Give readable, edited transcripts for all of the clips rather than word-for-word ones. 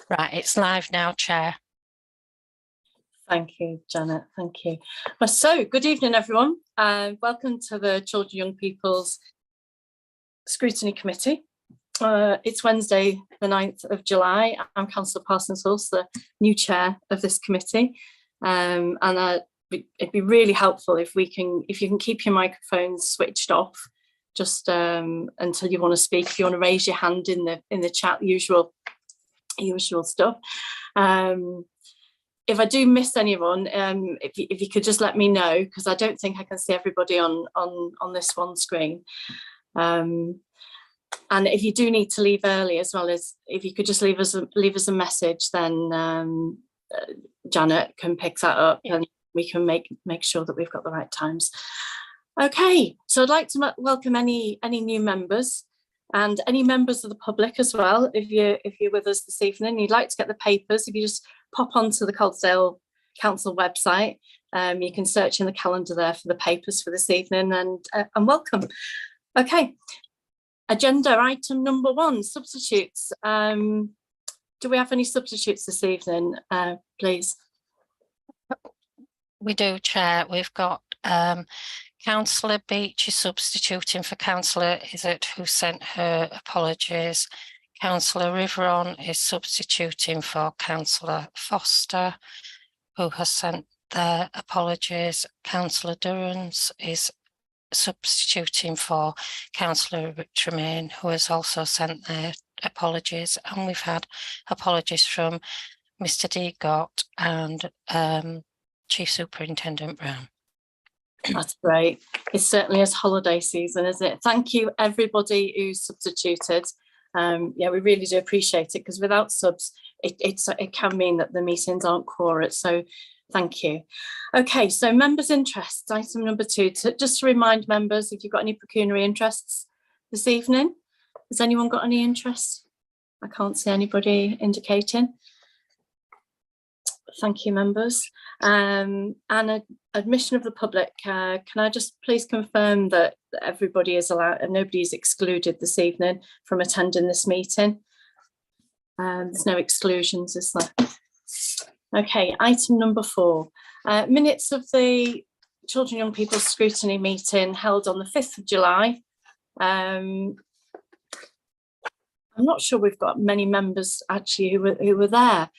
Right, it's live now, Chair. Thank you, Janet. Thank you. Well, so, good evening, everyone. Welcome to the Children and Young People's Scrutiny Committee. It's Wednesday, the 9th of July. I'm Councillor Parsons-Hulse, the new chair of this committee. And it'd be really helpful if you can keep your microphones switched off just until you want to speak. If you want to raise your hand in the chat, usual stuff. If I do miss anyone, if you could just let me know, because I don't think I can see everybody on this one screen. And if you do need to leave early, as well as if you could just leave us a message, then Janet can pick that up, and we can make sure that we've got the right times. Okay, so I'd like to welcome any new members and any members of the public as well. If you're with us this evening, you'd like to get the papers, if you just pop onto the Calderdale Council website, you can search in the calendar there for the papers for this evening, and welcome. Okay, agenda item number 1, substitutes. Do we have any substitutes this evening, please? We do, Chair. We've got Councillor Beach is substituting for Councillor Izzard, who sent her apologies. Councillor Riveron is substituting for Councillor Foster, who has sent their apologies. Councillor Durrance is substituting for Councillor Tremaine, who has also sent their apologies. And we've had apologies from Mr. Degott and Chief Superintendent Brown. That's great. It certainly is holiday season, isn't it? Thank you, everybody who substituted. Yeah, we really do appreciate it, because without subs, it can mean that the meetings aren't quorate. So thank you. Okay, so members' interests, item number 2. Just to remind members, if you've got any pecuniary interests this evening, has anyone got any interest? I can't see anybody indicating. Thank you, members. And admission of the public, can I just please confirm that everybody is allowed and nobody is excluded this evening from attending this meeting? There's no exclusions, is there? Okay, item number 4. Minutes of the Children and Young People's Scrutiny meeting held on the 5th of July. I'm not sure we've got many members actually who were there.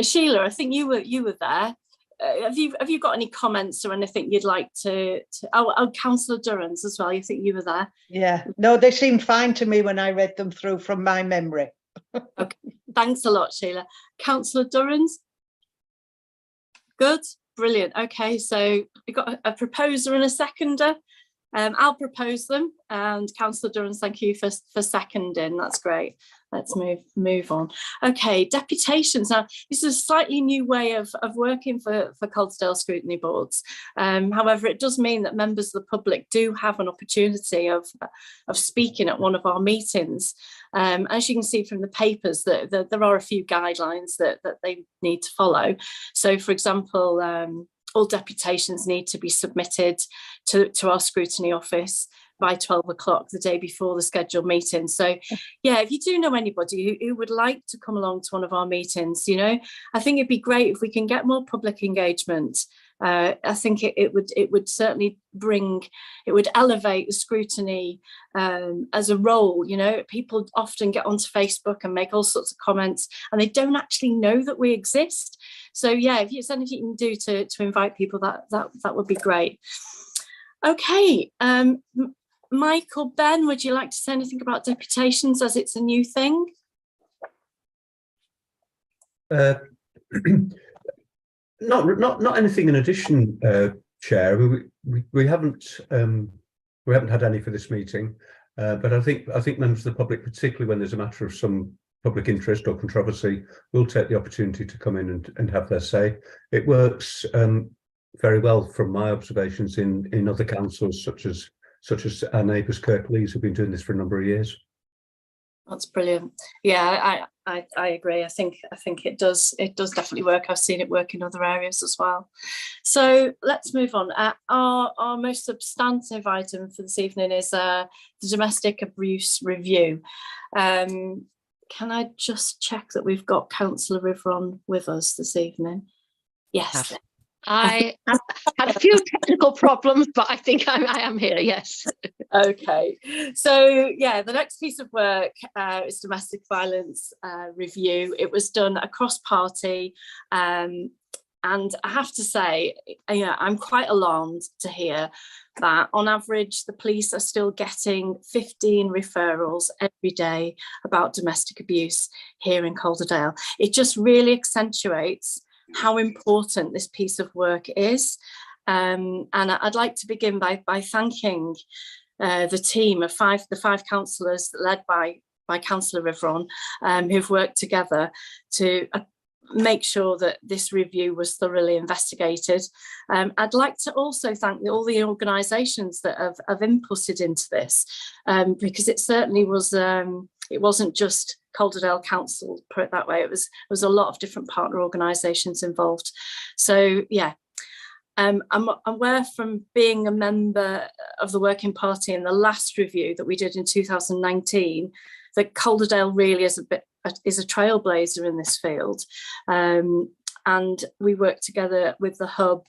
Sheila, I think you were there. Have you got any comments or anything you'd like to oh, Councillor Durrance as well, you think you were there? Yeah, no, they seemed fine to me when I read them through from my memory. Okay, thanks a lot, Sheila. Councillor Durrance? Good, brilliant. Okay, so we've got a proposer and a seconder. I'll propose them, and Councillor Durrance, thank you for seconding. That's great. Let's move on. Okay, deputations. Now, this is a slightly new way of working for Calderdale Scrutiny Boards. However, it does mean that members of the public do have an opportunity of speaking at one of our meetings. As you can see from the papers, that there are a few guidelines that they need to follow. So, for example, all deputations need to be submitted to our scrutiny office by 12 o'clock the day before the scheduled meeting. So yeah, if you do know anybody who would like to come along to one of our meetings, I think it'd be great if we can get more public engagement. I think it would certainly it would elevate the scrutiny as a role. People often get onto Facebook and make all sorts of comments, and they don't actually know that we exist. So yeah, if there's anything you can do to invite people, that would be great. Okay, Michael, Ben, would you like to say anything about deputations, as it's a new thing? Not anything in addition, Chair. We haven't had any for this meeting, but I think members of the public, particularly when there's a matter of some public interest or controversy, will take the opportunity to come in and have their say. It works very well from my observations in other councils, such as our neighbours Kirklees, who've been doing this for a number of years. That's brilliant. Yeah, I agree. I think it does definitely work. I've seen it work in other areas as well. So let's move on. Our most substantive item for this evening is the domestic abuse review. can I just check that we've got Councillor Riveron with us this evening? Yes. I had a few technical problems, but I think I am here, yes. Okay, so yeah, the next piece of work is domestic violence review. It was done across party, and I have to say, I'm quite alarmed to hear that on average the police are still getting 15 referrals every day about domestic abuse here in Calderdale. It just really accentuates how important this piece of work is, and I'd like to begin by thanking the team of the five councillors led by Councillor Riveron, who've worked together to make sure that this review was thoroughly investigated. I'd like to also thank all the organisations that have inputted into this, because it certainly was, it wasn't just Calderdale Council, put it that way, it was a lot of different partner organisations involved. So yeah, I'm aware from being a member of the Working Party in the last review that we did in 2019 that Calderdale really is a trailblazer in this field, and we work together with the Hub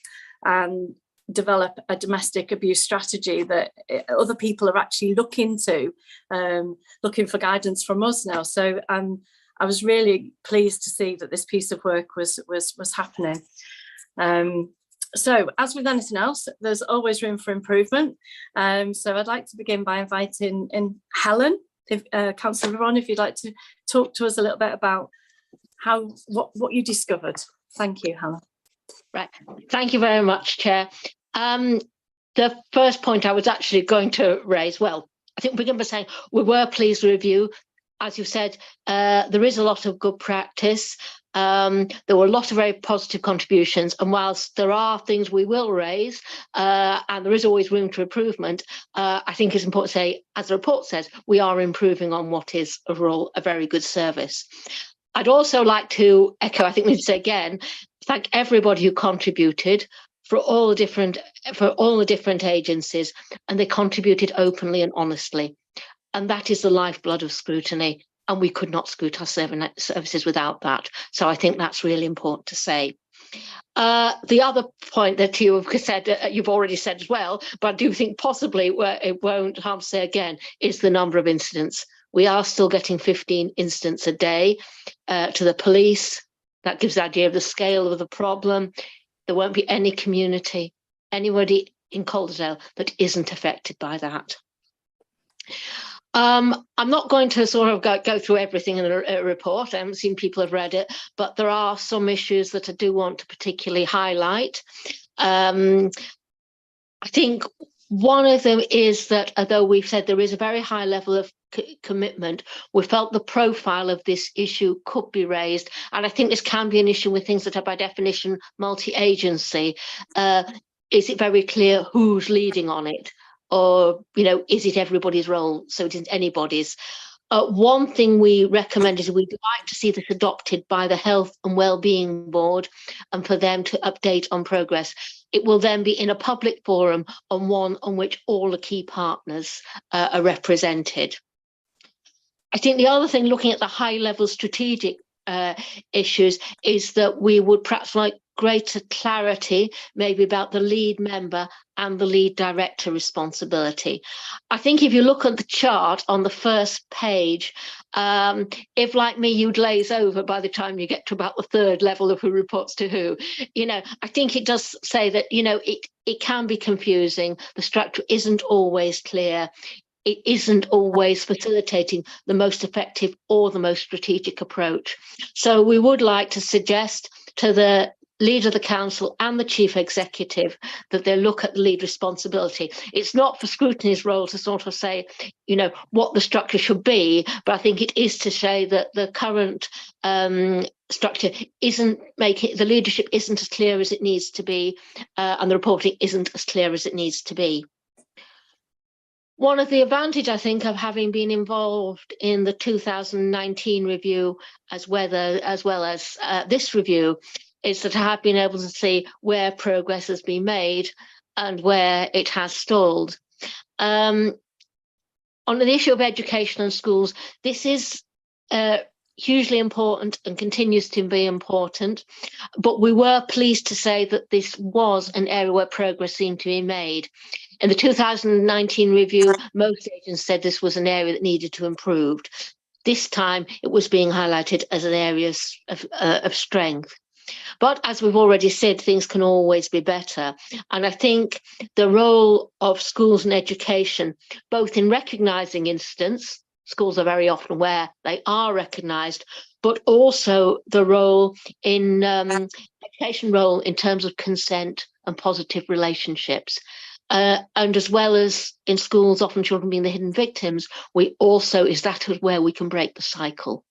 and develop a domestic abuse strategy that other people are actually looking for guidance from us now. So I was really pleased to see that this piece of work was happening. So as with anything else, there's always room for improvement. So I'd like to begin by inviting in Helen, Councillor Riveron, if you'd like to talk to us a little bit about what you discovered. Thank you, Helen. Right, thank you very much, Chair. The first point I was actually going to raise, well, I think we begin by saying we were pleased with the review. As you said, there is a lot of good practice. There were a lot of very positive contributions, and whilst there are things we will raise, and there is always room for improvement, I think it's important to say, as the report says, we are improving on what is overall a very good service. I'd also like to echo, I think we need to say again, thank everybody who contributed for all the different agencies, and they contributed openly and honestly. And that is the lifeblood of Scrutiny, and we could not scrut our services without that. So I think that's really important to say. The other point that you have said, you've already said as well, but I do think possibly it won't harm to say again, is the number of incidents. We are still getting 15 incidents a day to the police. That gives the idea of the scale of the problem. There won't be any community, anybody in Calderdale that isn't affected by that. I'm not going to sort of go through everything in a report. I haven't seen people have read it, but there are some issues that I do want to particularly highlight. I think one of them is that although we've said there is a very high level of commitment, we felt the profile of this issue could be raised. And I think this can be an issue with things that are by definition multi-agency. Is it very clear who's leading on it? Or, is it everybody's role? So it isn't anybody's. One thing we recommend is we'd like to see this adopted by the Health and Wellbeing Board and for them to update on progress. It will then be in a public forum on one on which all the key partners are represented. I think the other thing, looking at the high-level strategic issues, is that we would perhaps like greater clarity maybe about the lead member and the lead director responsibility. I think if you look at the chart on the first page, if like me you glaze over by the time you get to about the third level of who reports to who, I think it does say that it can be confusing. The structure isn't always clear. It isn't always facilitating the most effective or the most strategic approach. So we would like to suggest to the leader of the council and the chief executive that they look at the lead responsibility. It's not for Scrutiny's role to sort of say, what the structure should be, but I think it is to say that the current structure isn't the leadership isn't as clear as it needs to be, and the reporting isn't as clear as it needs to be. One of the advantages, I think, of having been involved in the 2019 review as well as this review is that I have been able to see where progress has been made and where it has stalled. On the issue of education and schools, this is hugely important and continues to be important, but we were pleased to say that this was an area where progress seemed to be made. In the 2019 review, most agents said this was an area that needed to improve. This time it was being highlighted as an area of strength. But as we've already said, things can always be better. And I think the role of schools and education, both in recognising incidents, schools are very often where they are recognised, but also the role in education role in terms of consent and positive relationships. And as well as in schools, often children being the hidden victims, is that where we can break the cycle.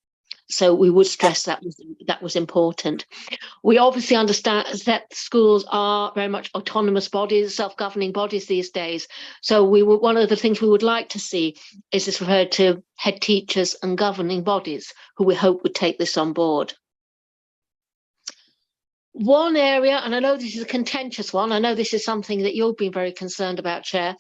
So we would stress that was important. We obviously understand that schools are very much autonomous bodies, self-governing bodies these days. So one of the things we would like to see is this referred to head teachers and governing bodies, who we hope would take this on board. One area, and I know this is a contentious one, I know this is something that you've been very concerned about, Chair,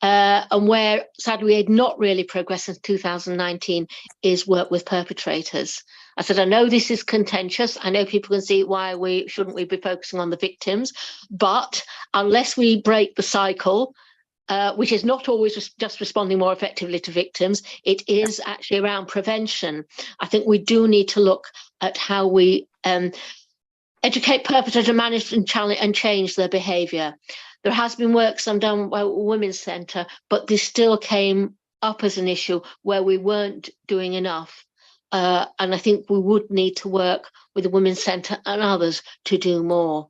and where sadly we had not really progressed since 2019, is work with perpetrators. I said, I know this is contentious. I know people can see why shouldn't we be focusing on the victims, but unless we break the cycle, which is not always just responding more effectively to victims, it is actually around prevention. I think we do need to look at how we educate perpetrators, manage and challenge and change their behaviour. There has been work some done by Women's Centre, but this still came up as an issue where we weren't doing enough. And I think we would need to work with the Women's Centre and others to do more.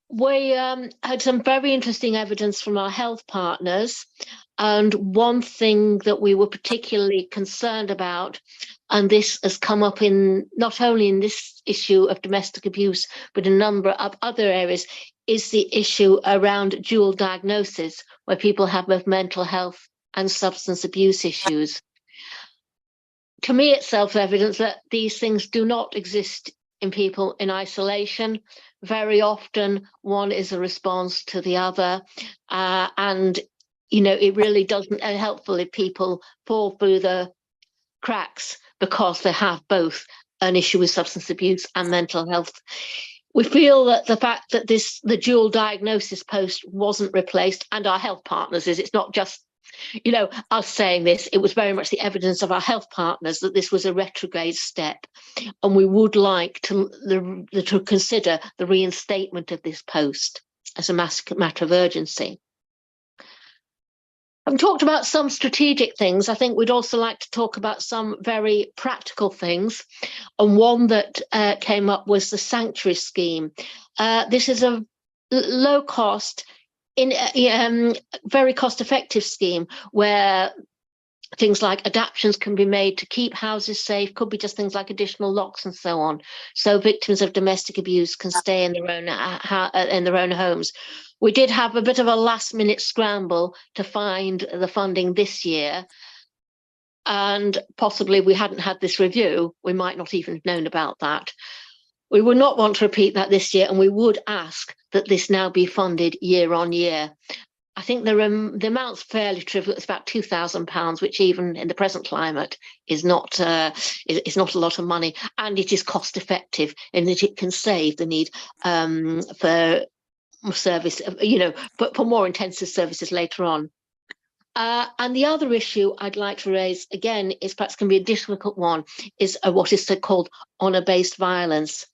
We had some very interesting evidence from our health partners. And one thing that we were particularly concerned about, and this has come up in not only in this issue of domestic abuse, but a number of other areas, is the issue around dual diagnosis, where people have both mental health and substance abuse issues. To me, it's self-evident that these things do not exist in people in isolation. Very often, one is a response to the other, and it really doesn't helpful if people fall through the cracks because they have both an issue with substance abuse and mental health. We feel that the fact that the dual diagnosis post wasn't replaced, and our health partners it's not just us saying this, it was very much the evidence of our health partners that this was a retrograde step, and we would like to consider the reinstatement of this post as a matter of urgency. I've talked about some strategic things. I think we'd also like to talk about some very practical things. And one that came up was the sanctuary scheme. This is a low cost, very cost effective scheme where things like adaptations can be made to keep houses safe, could be just things like additional locks and so on. So victims of domestic abuse can stay in their own homes. We did have a bit of a last-minute scramble to find the funding this year, and possibly we hadn't had this review, we might not even have known about that. We would not want to repeat that this year, and we would ask that this now be funded year on year. I think the amount's fairly trivial. It's about £2,000, which even in the present climate is not a lot of money, and it is cost effective in that it can save the need for service, but for more intensive services later on. And the other issue I'd like to raise again is perhaps can be a difficult one, is what is so-called honour-based violence.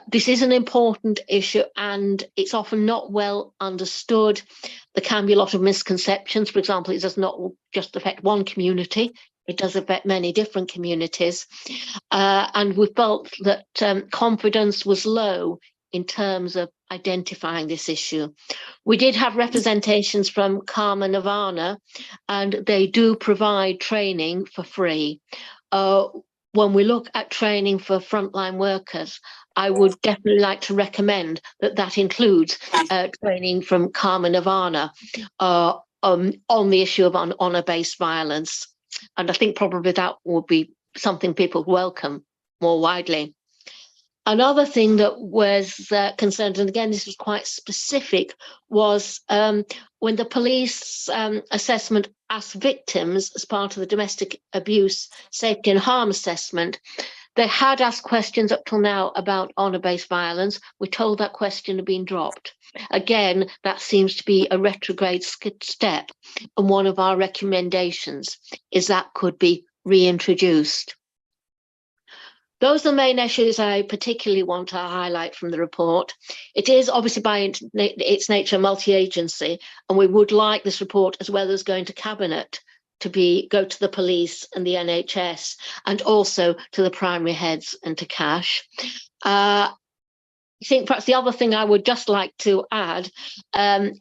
This is an important issue, and it's often not well understood. There can be a lot of misconceptions. For example, it does not just affect one community, it does affect many different communities. And we felt that confidence was low in terms of identifying this issue. We did have representations from Karma Nirvana, and they do provide training for free. When we look at training for frontline workers, I would definitely like to recommend that includes training from Karma Nirvana on the issue of honour-based violence. And I think probably that would be something people welcome more widely. Another thing that was concerned, and again, this was quite specific, was when the police assessment asked victims as part of the domestic abuse safety and harm assessment, they had asked questions up till now about honour-based violence. We're told that question had been dropped. Again, that seems to be a retrograde step, and one of our recommendations is that could be reintroduced. Those are the main issues I particularly want to highlight from the report. It is obviously by its nature multi-agency, and we would like this report, as well as going to Cabinet, to go to the police and the NHS, and also to the primary heads and to Cash. I think perhaps the other thing I would just like to add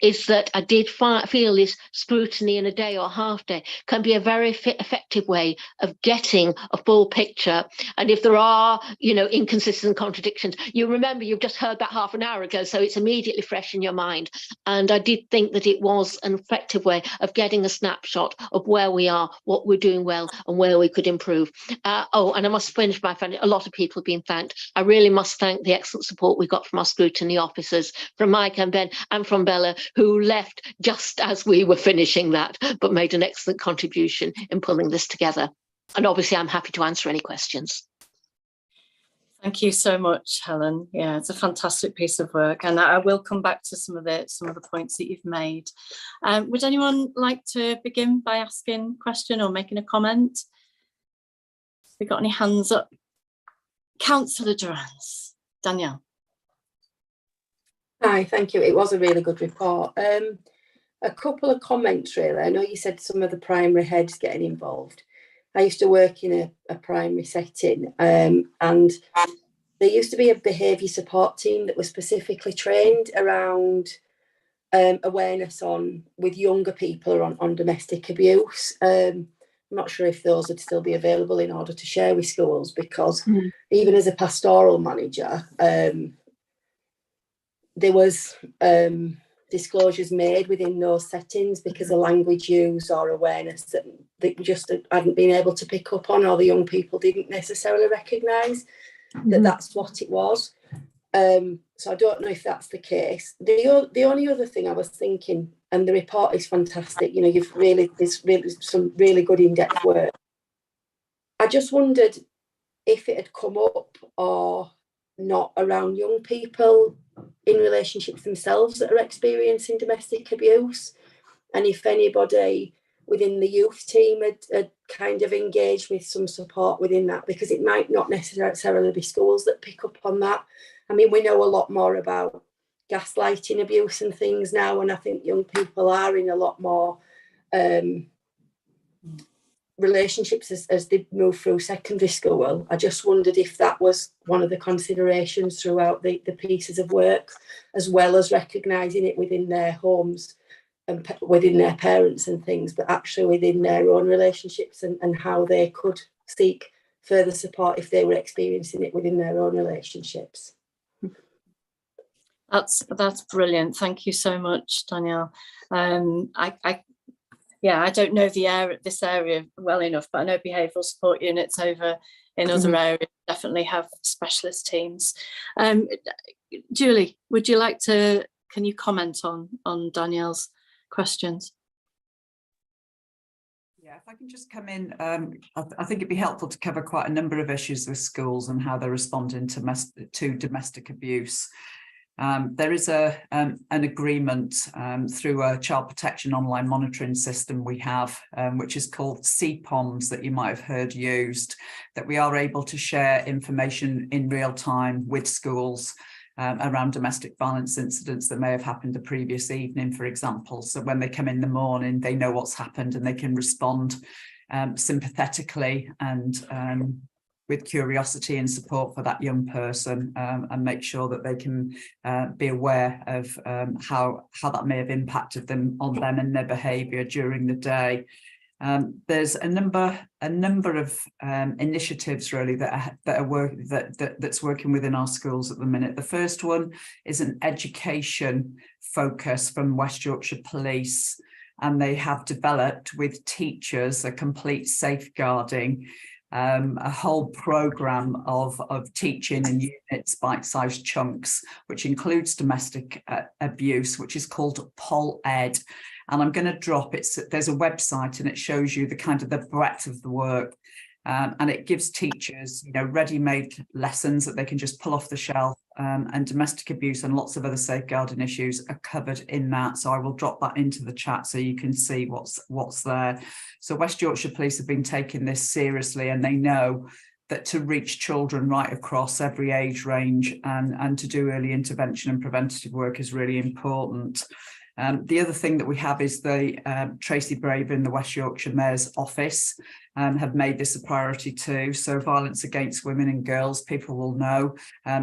is that I did feel this scrutiny in a day or half day can be a very effective way of getting a full picture. And if there are, inconsistent contradictions, you remember you've just heard that half an hour ago, so it's immediately fresh in your mind. And I did think that it was an effective way of getting a snapshot of where we are, what we're doing well, and where we could improve. And I must finish by thanking a lot of people have been thanked. I really must thank the excellent support we got from our scrutiny officers, from Mike and Ben and from Bella, who left just as we were finishing that, but made an excellent contribution in pulling this together. And obviously I'm happy to answer any questions. Thank you so much, Helen. Yeah, it's a fantastic piece of work, and I will come back to some of the points that you've made. Would anyone like to begin by asking a question or making a comment? Have we got any hands up? Councillor Durrance. Danielle. Hi, thank you. It was a really good report. A couple of comments, really. I know you said some of the primary heads getting involved. I used to work in a primary setting, and there used to be a behaviour support team that was specifically trained around awareness with younger people on domestic abuse. I'm not sure if those would still be available in order to share with schools, because even as a pastoral manager, there was disclosures made within those settings because of language use or awareness that they just hadn't been able to pick up on, or the young people didn't necessarily recognise that that's what it was. So I don't know if that's the case. The only other thing I was thinking, and the report is fantastic, there's really some really good in-depth work. I just wondered if it had come up or not around young people in relationships themselves that are experiencing domestic abuse, and if anybody within the youth team had kind of engaged with some support within that, because it might not necessarily be schools that pick up on that. I mean, we know a lot more about gaslighting abuse and things now, and I think young people are in a lot more relationships as they move through secondary school. I just wondered if that was one of the considerations throughout the pieces of work, as well as recognising it within their homes and within their parents and things, but actually within their own relationships and how they could seek further support if they were experiencing it within their own relationships. That's brilliant. Thank you so much, Danielle. I don't know this area well enough, but I know behavioural support units over in other areas definitely have specialist teams. Julie, would you like to, can you comment on Danielle's questions? Yeah, if I can just come in, I think it'd be helpful to cover quite a number of issues with schools and how they're responding to domestic abuse. There is an agreement through a child protection online monitoring system we have, which is called CPOMS, that you might have heard used, that we are able to share information in real time with schools around domestic violence incidents that may have happened the previous evening, for example. So when they come in the morning, they know what's happened and they can respond sympathetically and with curiosity and support for that young person, and make sure that they can be aware of how that may have impacted them and their behaviour during the day. There's a number of initiatives really that's working within our schools at the minute. The first one is an education focus from West Yorkshire Police, and they have developed with teachers a complete safeguarding a whole programme of teaching in units, bite-sized chunks, which includes domestic abuse, which is called Pol Ed. And I'm going to drop it. There's a website and it shows you the kind of the breadth of the work. And it gives teachers, you know, ready-made lessons that they can just pull off the shelf, and domestic abuse and lots of other safeguarding issues are covered in that. So I will drop that into the chat so you can see what's there. So West Yorkshire Police have been taking this seriously, and they know that to reach children right across every age range and to do early intervention and preventative work is really important. The other thing that we have is the Tracy Braver in the West Yorkshire Mayor's office have made this a priority too. So violence against women and girls, people will know,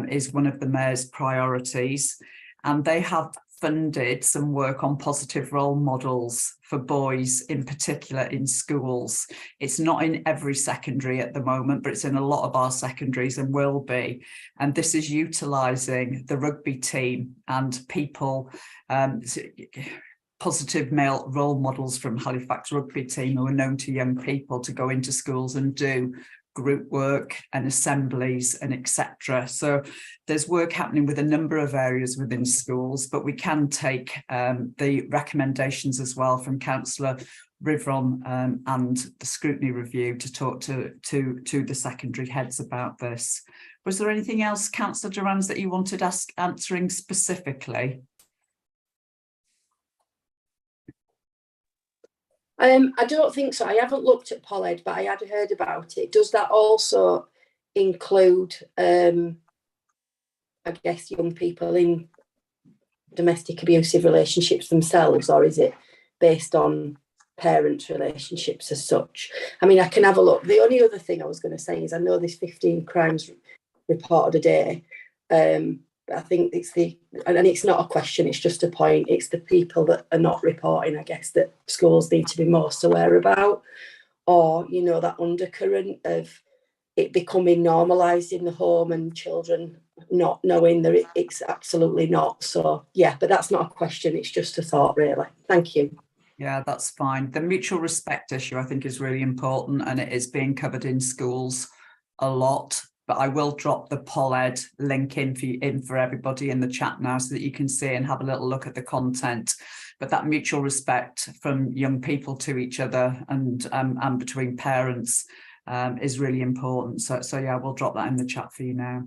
is one of the Mayor's priorities. And they have funded some work on positive role models for boys in particular in schools. It's not in every secondary at the moment, but it's in a lot of our secondaries and will be. And this is utilising the rugby team and people, positive male role models from Halifax rugby team who are known to young people to go into schools and do group work and assemblies and etc. So there's work happening with a number of areas within schools, but we can take the recommendations as well from Councillor Rivron and the Scrutiny Review to talk to the secondary heads about this. Was there anything else, Councillor Durans, that you wanted answering specifically? I don't think so. I haven't looked at Pol Ed, but I had heard about it. Does that also include, I guess, young people in domestic abusive relationships themselves, or is it based on parent relationships as such? I mean, I can have a look. The only other thing I was going to say is I know there's 15 crimes reported a day. I think it's and it's not a question, it's just a point. It's the people that are not reporting, I guess, that schools need to be most aware about, or, you know, that undercurrent of it becoming normalised in the home and children not knowing that it's absolutely not. So, yeah, but that's not a question, it's just a thought, really. Thank you. Yeah, that's fine. The mutual respect issue, I think, is really important, and it is being covered in schools a lot. But I will drop the Pol Ed link in for everybody in the chat now so that you can see and have a little look at the content. But that mutual respect from young people to each other and between parents is really important. So yeah, we'll drop that in the chat for you now.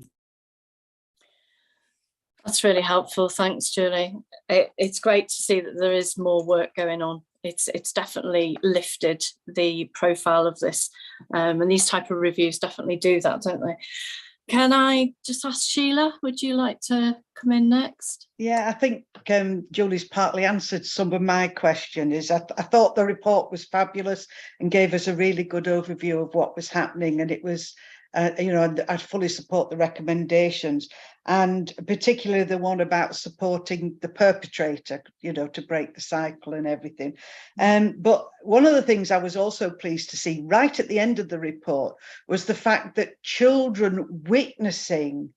That's really helpful. Thanks, Julie. It's great to see that there is more work going on. It's definitely lifted the profile of this, and these type of reviews definitely do that, don't they? Can I just ask Sheila, would you like to come in next? Yeah, I think Julie's partly answered some of my question. I thought the report was fabulous and gave us a really good overview of what was happening, and it was you know, I fully support the recommendations, and particularly the one about supporting the perpetrator, you know, to break the cycle and everything. But one of the things I was also pleased to see right at the end of the report was the fact that children witnessing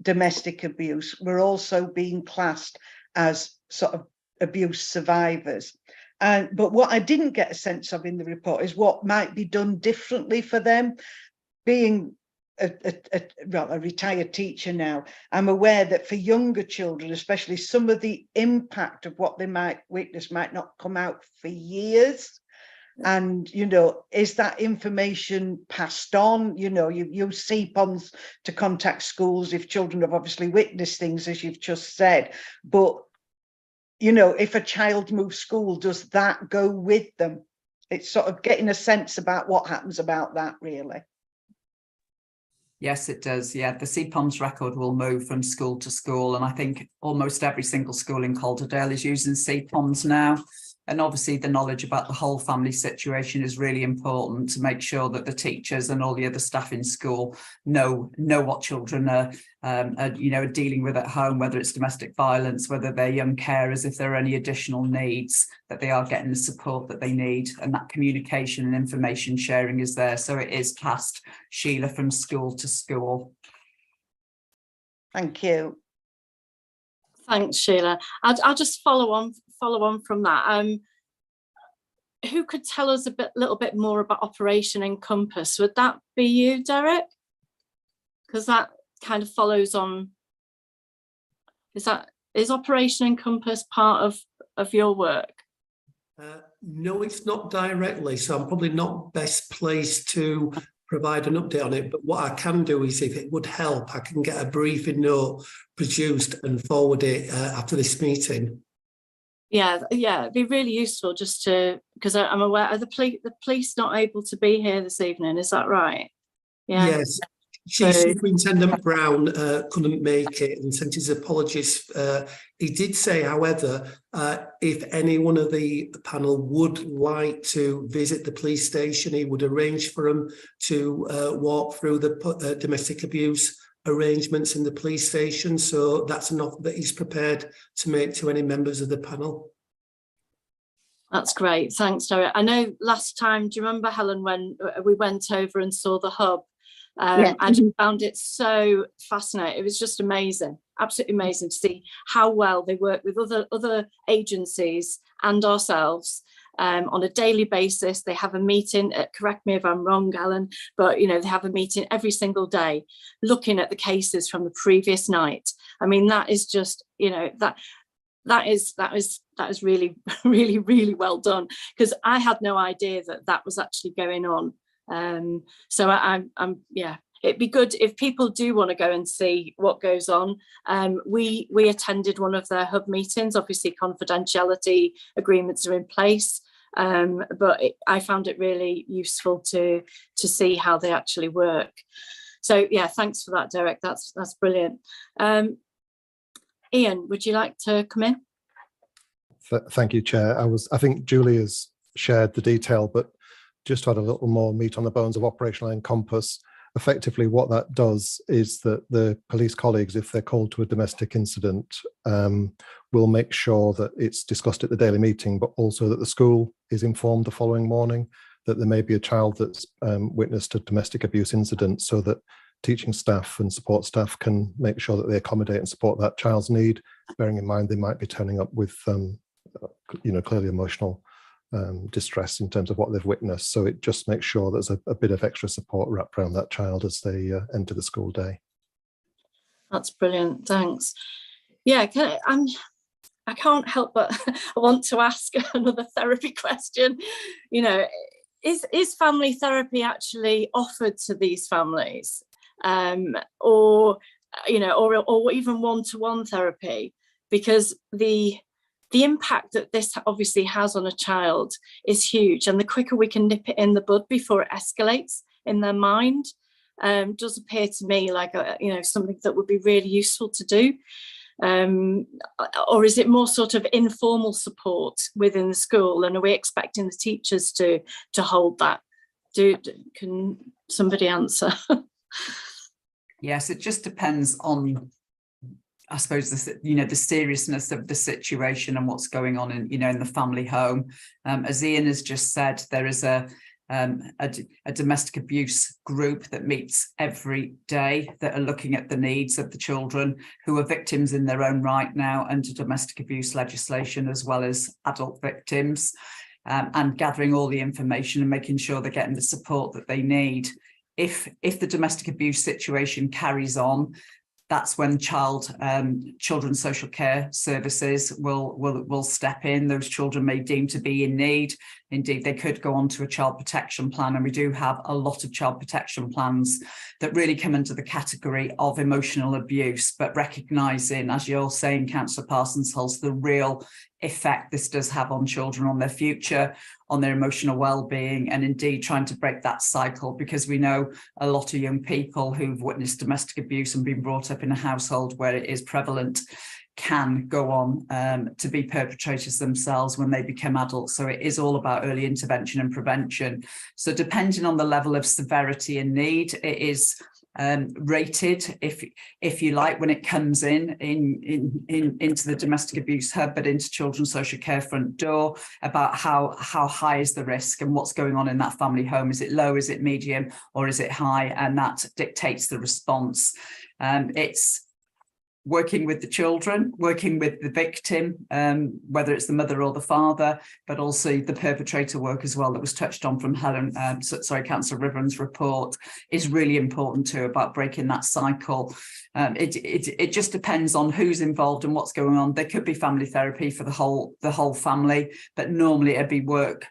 domestic abuse were also being classed as sort of abuse survivors. But what I didn't get a sense of in the report is what might be done differently for them. Being a retired teacher now, I'm aware that for younger children, especially, some of the impact of what they might witness might not come out for years. And, you know, is that information passed on? You know, you use CPOMs to contact schools if children have obviously witnessed things, as you've just said. But, you know, if a child moves school, does that go with them? It's sort of getting a sense about what happens about that, really. Yes, it does. Yeah, the CPOMS record will move from school to school, and I think almost every single school in Calderdale is using CPOMS now. And obviously the knowledge about the whole family situation is really important to make sure that the teachers and all the other staff in school know what children are you know, dealing with at home, whether it's domestic violence, whether they're young carers, if there are any additional needs, that they are getting the support that they need, and that communication and information sharing is there. So it is passed, Sheila, from school to school. Thank you. Thanks, Sheila. I'll just follow on from that. who could tell us little bit more about Operation Encompass? Would that be you, Derek? Because that kind of follows on. Is Operation Encompass part of your work? No, it's not directly, so I'm probably not best placed to provide an update on it. But what I can do is, if it would help, I can get a briefing note produced and forward it after this meeting. Yeah, it'd be really useful just to, because I'm aware, are the police not able to be here this evening? Is that right? Yeah. Yes. Chief Superintendent Brown couldn't make it and sent his apologies. He did say, however, if any one of the panel would like to visit the police station, he would arrange for them to walk through the domestic abuse arrangements in the police station. So that's an offer that he's prepared to make to any members of the panel. That's great. Thanks, Derek. I know last time, do you remember, Helen, when we went over and saw the hub? Yeah. I just found it so fascinating. It was just amazing, absolutely amazing to see how well they work with other agencies and ourselves on a daily basis. They have a meeting, correct me if I'm wrong, Alan, but they have a meeting every single day looking at the cases from the previous night. I mean, that is just, that is really, really, really well done, because I had no idea that was actually going on. So I'm yeah, it'd be good if people do want to go and see what goes on. We attended one of their hub meetings. Obviously confidentiality agreements are in place, but I found it really useful to see how they actually work. So yeah, thanks for that, Derek. That's brilliant. Ian, would you like to come in? Thank you, Chair. I think Julie has shared the detail, but just to add a little more meat on the bones of Operational Encompass, effectively what that does is that the police colleagues, if they're called to a domestic incident, will make sure that it's discussed at the daily meeting, but also that the school is informed the following morning that there may be a child that's witnessed a domestic abuse incident, so that teaching staff and support staff can make sure that they accommodate and support that child's need, bearing in mind they might be turning up with clearly emotional distress in terms of what they've witnessed. So it just makes sure there's a bit of extra support wrapped around that child as they enter the school day. That's brilliant, thanks. Yeah, I can't help but I want to ask another therapy question. Is family therapy actually offered to these families, or even one-to-one therapy? Because the impact that this obviously has on a child is huge, and the quicker we can nip it in the bud before it escalates in their mind does appear to me like something that would be really useful to do. Or is it more sort of informal support within the school, and are we expecting the teachers to hold that? Can somebody answer? Yes, it just depends on, I suppose, the seriousness of the situation and what's going on in the family home. As Ian has just said, there is a domestic abuse group that meets every day that are looking at the needs of the children who are victims in their own right now under domestic abuse legislation, as well as adult victims, and gathering all the information and making sure they're getting the support that they need. If the domestic abuse situation carries on, that's when children's social care services will step in. Those children may deem to be in need. Indeed, they could go on to a child protection plan, and we do have a lot of child protection plans that really come into the category of emotional abuse, but recognising, as you're saying, Councillor Parsons-Hulse, the real effect this does have on children, on their future, on their emotional well-being, and indeed trying to break that cycle, because we know a lot of young people who've witnessed domestic abuse and been brought up in a household where it is prevalent can go on to be perpetrators themselves when they become adults. So it is all about early intervention and prevention. So depending on the level of severity and need, it is rated, if you like, when it comes into the domestic abuse hub, but into children's social care front door, about how high is the risk and what's going on in that family home. Is it low, is it medium, or is it high? And that dictates the response. working with the children, working with the victim, whether it's the mother or the father, but also the perpetrator work as well that was touched on from Councillor Riveron's report is really important too, about breaking that cycle. It just depends on who's involved and what's going on. There could be family therapy for the whole family, but normally it'd be work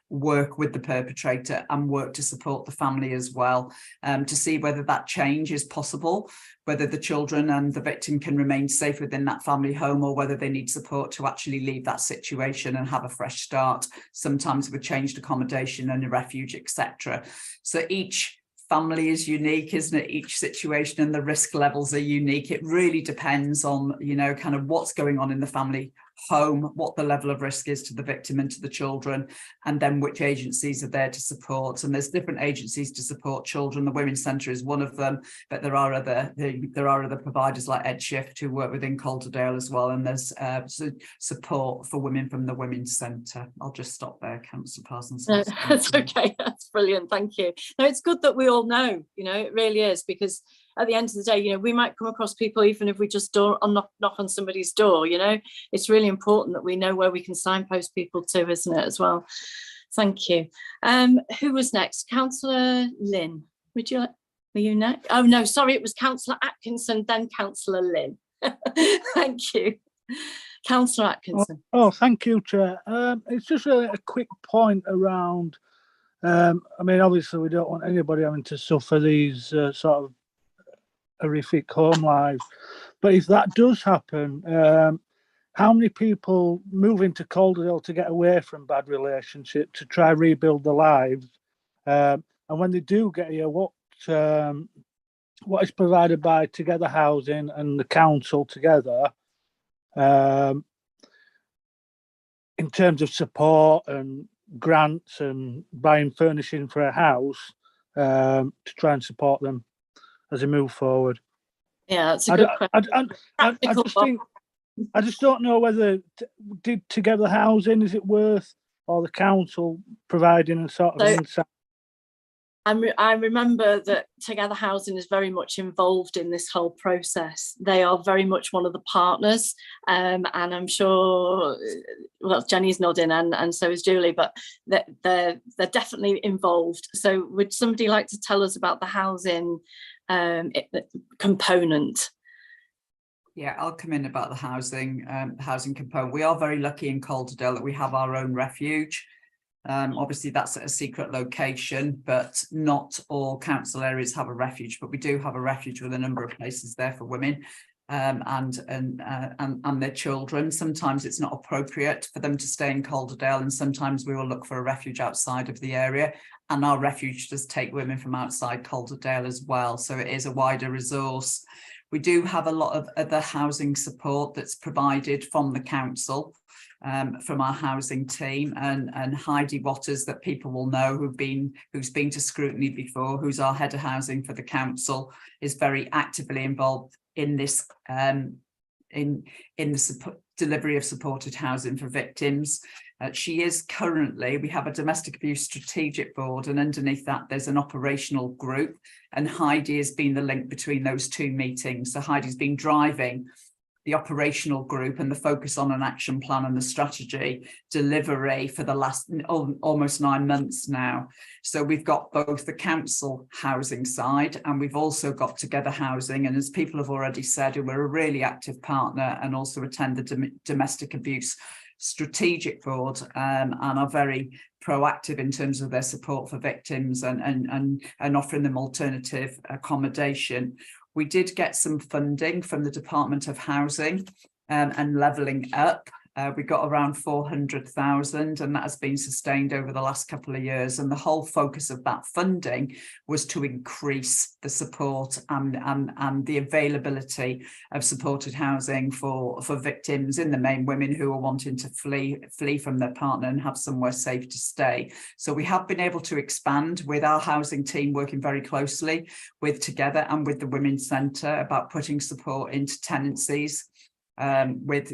with the perpetrator and work to support the family as well, to see whether that change is possible, whether the children and the victim can remain safe within that family home, or whether they need support to actually leave that situation and have a fresh start, sometimes with changed accommodation and a refuge, etc. So each family is unique, isn't it? Each situation and the risk levels are unique. It really depends on, you know, kind of what's going on in the family home, what the level of risk is to the victim and to the children, and then which agencies are there to support. And there's different agencies to support children. The Women's Centre is one of them, but there are other providers like EdShift who work within Calderdale as well. And there's support for women from the Women's Centre. I'll just stop there, Councillor Parsons. No, that's okay. That's brilliant. Thank you. No, it's good that we all know, you know, it really is, because at the end of the day, you know, we might come across people, even if we just knock on somebody's door, you know, it's really important that we know where we can signpost people to, isn't it, as well? Thank you. Who was next? Councillor Lynn, were you next? Oh no, sorry, it was Councillor Atkinson, then Councillor Lynn. Thank you. Councillor Atkinson. Oh, thank you, Chair. It's just a quick point around, I mean, obviously we don't want anybody having to suffer these sort of horrific home lives, but if that does happen, how many people move into Calderdale to get away from bad relationships, to try rebuild their lives, and when they do get here, what is provided by Together Housing and the council together in terms of support and grants and buying furnishing for a house, to try and support them as they move forward? Yeah, that's a good question. I just don't know whether did Together Housing, is it worth, or the council providing a sort of insight? I remember that Together Housing is very much involved in this whole process. They are very much one of the partners, and I'm sure, well, Jenny's nodding and so is Julie, but they're definitely involved. So would somebody like to tell us about the housing component? Yeah, I'll come in about the housing component. We are very lucky in Calderdale that we have our own refuge. Obviously that's at a secret location, but not all council areas have a refuge, but we do have a refuge with a number of places there for women and their children. Sometimes it's not appropriate for them to stay in Calderdale, and sometimes we will look for a refuge outside of the area, and our refuge does take women from outside Calderdale as well, so it is a wider resource. We do have a lot of other housing support that's provided from the council, from our housing team, and Heidi Waters, that people will know, who's been to Scrutiny before, who's our head of housing for the council, is very actively involved in this, in the delivery of supported housing for victims. She is currently, we have a domestic abuse strategic board, and underneath that there's an operational group, and Heidi has been the link between those two meetings. So Heidi's been driving the operational group and the focus on an action plan and the strategy delivery for the last almost 9 months now. So we've got both the council housing side, and we've also got Together Housing, and as people have already said, we're a really active partner and also attend the domestic abuse strategic board, and are very proactive in terms of their support for victims and offering them alternative accommodation. We did get some funding from the Department of Housing and Levelling Up. We got around 400,000, and that has been sustained over the last couple of years. And the whole focus of that funding was to increase the support and the availability of supported housing for victims, in the main women who are wanting to flee from their partner and have somewhere safe to stay. So we have been able to expand with our housing team, working very closely with Together and with the Women's Centre about putting support into tenancies. with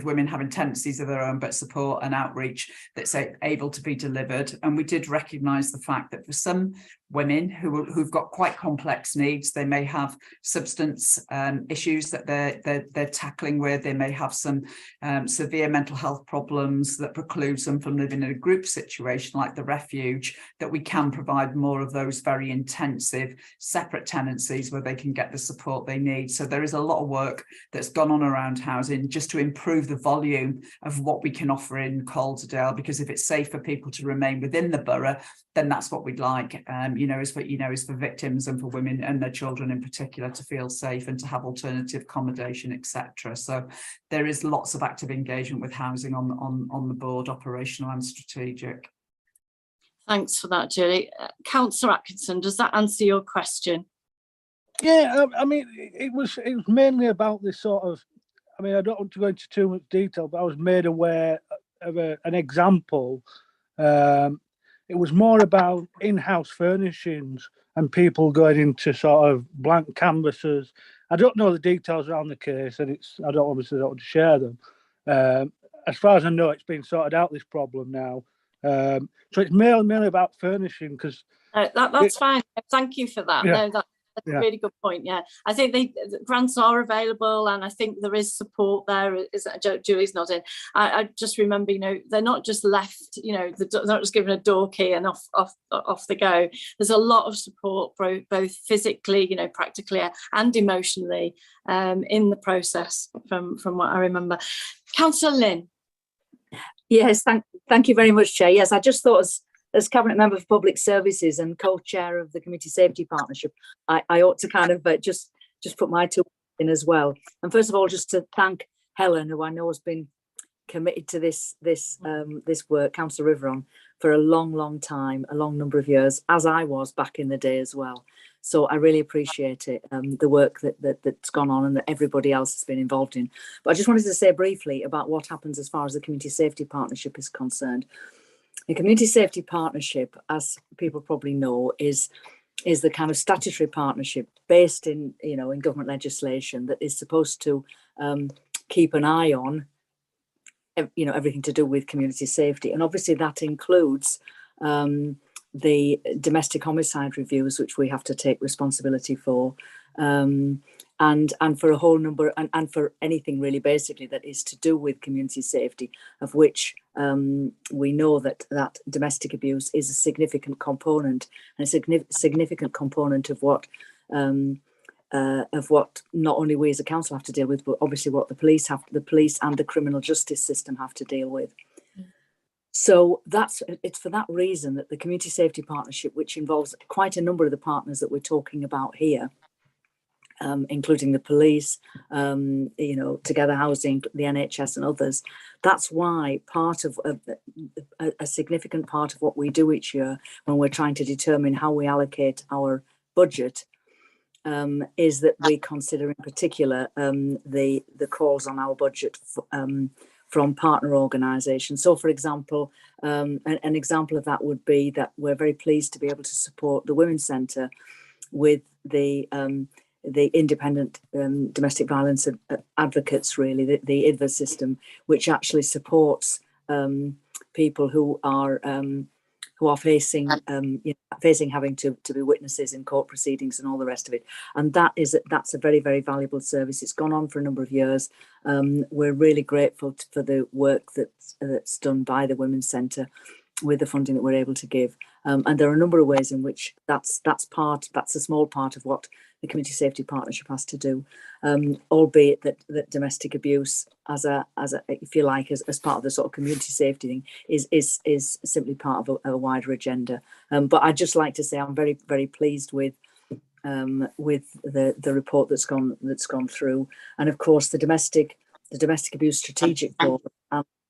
women having tendencies of their own, but support and outreach that's able to be delivered. And we did recognise the fact that for some women who've got quite complex needs, they may have substance issues that they're tackling with. They may have some severe mental health problems that precludes them from living in a group situation like the refuge, that we can provide more of those very intensive separate tenancies where they can get the support they need. So there is a lot of work that's gone on around housing just to improve the volume of what we can offer in Calderdale, because if it's safe for people to remain within the borough, then that's what we'd like, is for victims and for women and their children in particular to feel safe and to have alternative accommodation, etc. So there is lots of active engagement with housing on the board, operational and strategic. Thanks for that, Julie. Councillor Atkinson, does that answer your question? Yeah, I mean, it was mainly about this sort of, I mean, I don't want to go into too much detail, but I was made aware of an example. It was more about in-house furnishings and people going into sort of blank canvases. I don't know the details around the case, and I don't want to share them. As far as I know, it's been sorted out, this problem now. So it's mainly about furnishing, because that's fine. Thank you for that. Yeah. No, that's a really good point. Yeah, I think the grants are available, and I think there is support there. Is Julie's nodding. I just remember, they're not just left. They're not just given a door key and off they go. There's a lot of support, both physically, practically, and emotionally, in the process. From what I remember, Councillor Lynn. Yes, thank you very much, Chair. Yes, I just thought as Cabinet Member for Public Services and co-chair of the Community Safety Partnership, I ought to kind of just put my two in as well. And first of all, just to thank Helen, who I know has been committed to this work, Councillor Riveron, for a long time, a long number of years, as I was back in the day as well. So I really appreciate it, the work that's gone on and that everybody else has been involved in. But I just wanted to say briefly about what happens as far as the Community Safety Partnership is concerned. The Community Safety Partnership, as people probably know, is the kind of statutory partnership based in government legislation that is supposed to keep an eye on everything to do with community safety, and obviously that includes the domestic homicide reviews, which we have to take responsibility for, and for a whole number, and for anything really basically that is to do with community safety, of which we know that domestic abuse is a significant component, and a significant component of what not only we as a council have to deal with, but obviously what the police and the criminal justice system have to deal with. So it's for that reason that the Community Safety Partnership, which involves quite a number of the partners that we're talking about here, including the police, Together Housing, the NHS and others, that's why part of a significant part of what we do each year when we're trying to determine how we allocate our budget is that we consider in particular the calls on our budget from partner organisations. So, for example, an example of that would be that we're very pleased to be able to support the Women's Centre with the independent domestic violence advocates, really, the IDVA system, which actually supports people who are facing having to be witnesses in court proceedings and all the rest of it. And that's a very, very valuable service. It's gone on for a number of years. We're really grateful for the work that's done by the Women's Centre with the funding that we're able to give. And there are a number of ways in which that's a small part of what the Community Safety Partnership has to do, albeit that domestic abuse as if you like, as part of the sort of community safety thing is simply part of a wider agenda. But I'd just like to say I'm very, very pleased with the report that's gone through, and of course the domestic abuse strategic forum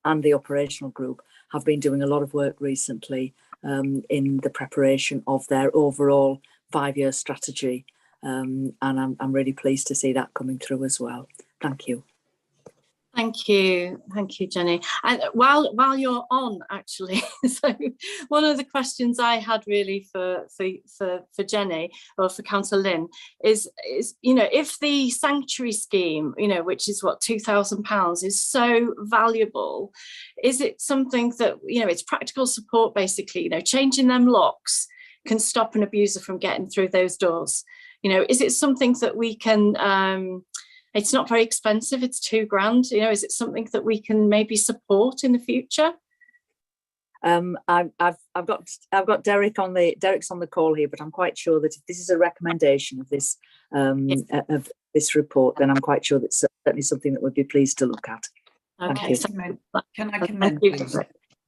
and the operational group have been doing a lot of work recently in the preparation of their overall 5-year strategy. And I'm really pleased to see that coming through as well. Thank you. Thank you, Jenny. And while you're on, actually, so one of the questions I had really for Jenny or for Councillor Lynn is if the sanctuary scheme, which is what £2,000 is so valuable, is it something that it's practical support basically? Changing them locks can stop an abuser from getting through those doors. Is it something that we can? It's not very expensive. It's £2,000. Is it something that we can maybe support in the future? I've got Derek's on the call here, but I'm quite sure that if this is a recommendation of this report, then I'm quite sure that's certainly something that we'd be pleased to look at. Okay. Can I come in, please?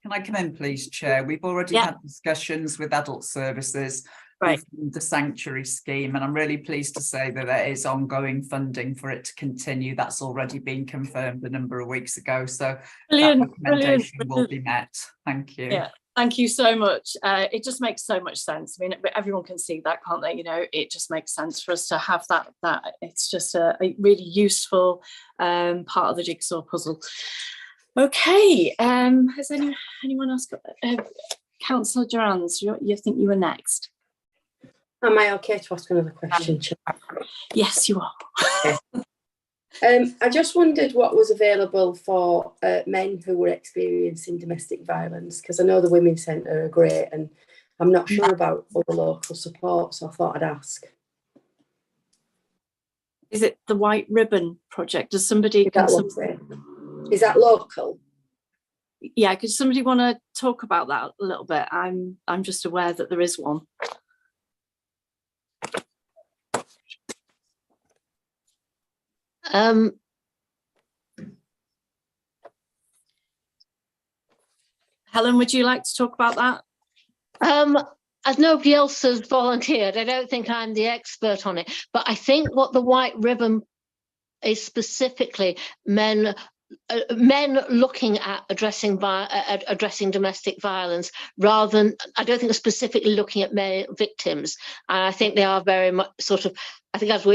Can I come in, please, Chair? We've already had discussions with Adult Services. Right. The sanctuary scheme, and I'm really pleased to say that there is ongoing funding for it to continue. That's already been confirmed a number of weeks ago, so that recommendation will be met. Thank you. Yeah, thank you so much. It just makes so much sense. I mean, everyone can see that, can't they? It just makes sense for us to have that. It's just a really useful part of the jigsaw puzzle. Okay, has anyone else got Councillor Durans, you think you were next? Am I okay to ask another question? Yes, you are. I just wondered what was available for men who were experiencing domestic violence, because I know the Women's Centre are great and I'm not sure about other local support, so I thought I'd ask. Is it the White Ribbon Project? Does somebody... Is that local? Yeah, could somebody want to talk about that a little bit? I'm just aware that there is one. Helen, would you like to talk about that? As nobody else has volunteered, I don't think I'm the expert on it, but I think what the White Ribbon is specifically men looking at addressing domestic violence, rather than, I don't think they're specifically looking at male victims. And I think they are very much I think as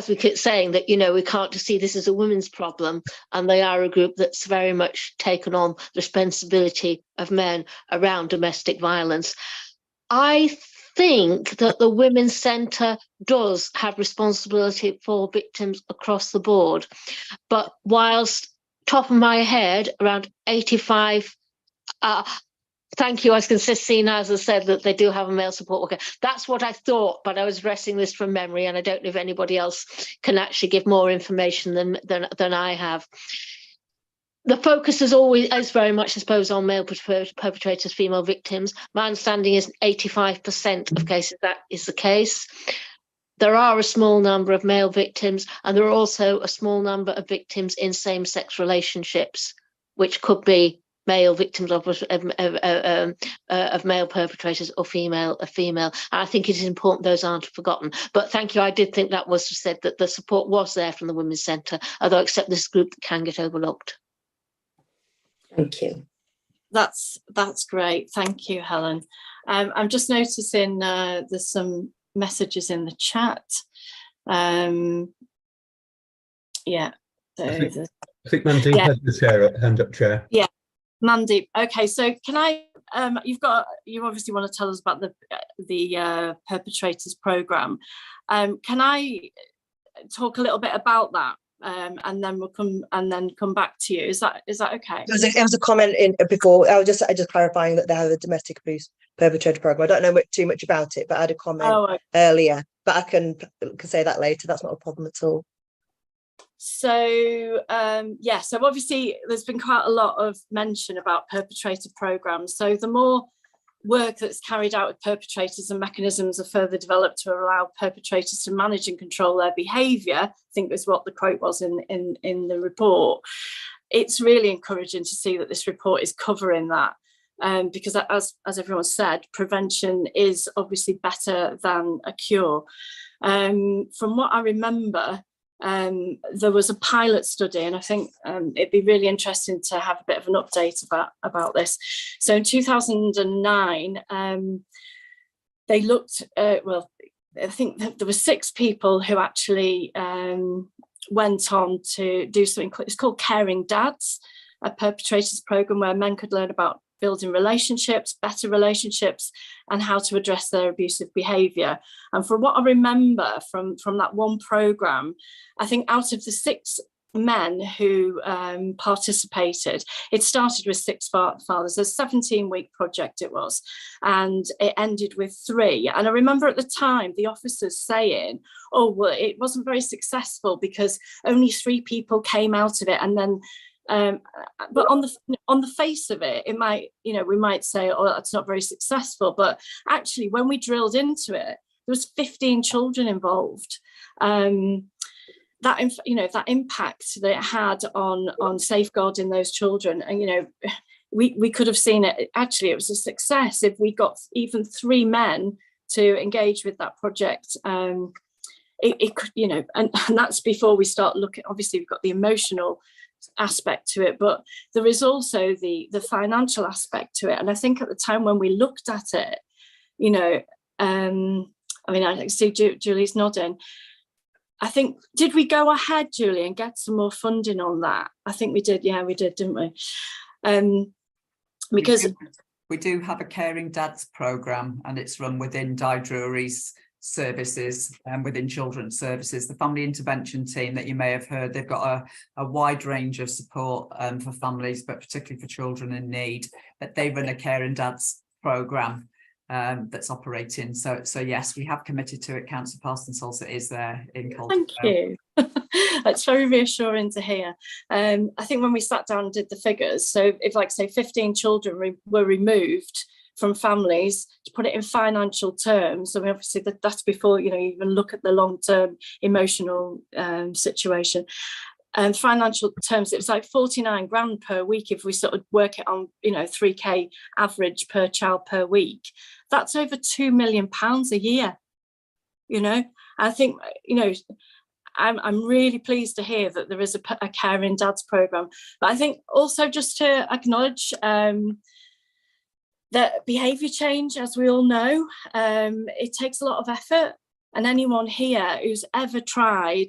we keep saying that, we can't just see this as a women's problem, and they are a group that's very much taken on the responsibility of men around domestic violence. I think that the Women's Centre does have responsibility for victims across the board, but whilst top of my head around 85 thank you. I was going to see now, as I said, that they do have a male support worker. That's what I thought, but I was addressing this from memory, and I don't know if anybody else can actually give more information than I have. The focus is very much, I suppose, on male perpetrators, female victims. My understanding is 85% of cases that is the case. There are a small number of male victims, and there are also a small number of victims in same-sex relationships, which could be male victims of male perpetrators or female. And I think it is important those aren't forgotten. But thank you. I did think that was said, that the support was there from the Women's Centre, although except this group that can get overlooked. Thank you. That's great. Thank you, Helen. I'm just noticing there's some messages in the chat. Yeah. I think Mandy has the hand up, Chair. Yeah. Mandy, okay, so can I, you obviously want to tell us about the perpetrators programme. Can I talk a little bit about that, and then we'll come back to you? Is that okay? There was a comment in before. I was just clarifying that they have a domestic abuse perpetrator programme. I don't know too much about it, but I had a comment earlier. But I can say that later. That's not a problem at all. So so obviously there's been quite a lot of mention about perpetrator programmes. So the more work that's carried out with perpetrators and mechanisms are further developed to allow perpetrators to manage and control their behaviour, I think is what the quote was in the report. It's really encouraging to see that this report is covering that, because as everyone said, prevention is obviously better than a cure. From what I remember, there was a pilot study, and I think it'd be really interesting to have a bit of an update about this. So in 2009, they looked, I think there were 6 people who actually went on to do something, it's called Caring Dads, a perpetrators program where men could learn about building relationships, better relationships, and how to address their abusive behaviour. And from what I remember from that one programme, I think out of the 6 men who participated, it started with 6 fathers, a 17-week project it was, and it ended with 3. And I remember at the time the officers saying, oh, well, it wasn't very successful because only 3 people came out of it. And then but on the face of it, it might, we might say, oh, that's not very successful. But actually, when we drilled into it, there was 15 children involved. That impact that it had on safeguarding those children, and we could have seen it. Actually, it was a success if we got even 3 men to engage with that project. It could, and that's before we start looking. Obviously, we've got the emotional aspect to it, but there is also the financial aspect to it. And I think at the time when we looked at it, I see Julie's nodding. I think, did we go ahead, Julie, and get some more funding on that? I think we did. Yeah, we did, didn't we? Because we do have a Caring Dads programme, and it's run within Di Drury's services and within children's services. The family intervention team that you may have heard, they've got a wide range of support for families, but particularly for children in need. But they run a Caring Dads programme that's operating. So yes, we have committed to it. Councillor Parsons also is there in Calderdale. Thank you. That's very reassuring to hear. I think when we sat down and did the figures, so if, like, say, 15 children were removed from families, to put it in financial terms, I mean, obviously that's before you even look at the long-term emotional situation. And financial terms, it was like 49 grand per week if we sort of work it on 3k average per child per week. That's over £2 million a year. I think I'm really pleased to hear that there is a Caring Dads programme. But I think also just to acknowledge that behaviour change, as we all know, it takes a lot of effort. And anyone here who's ever tried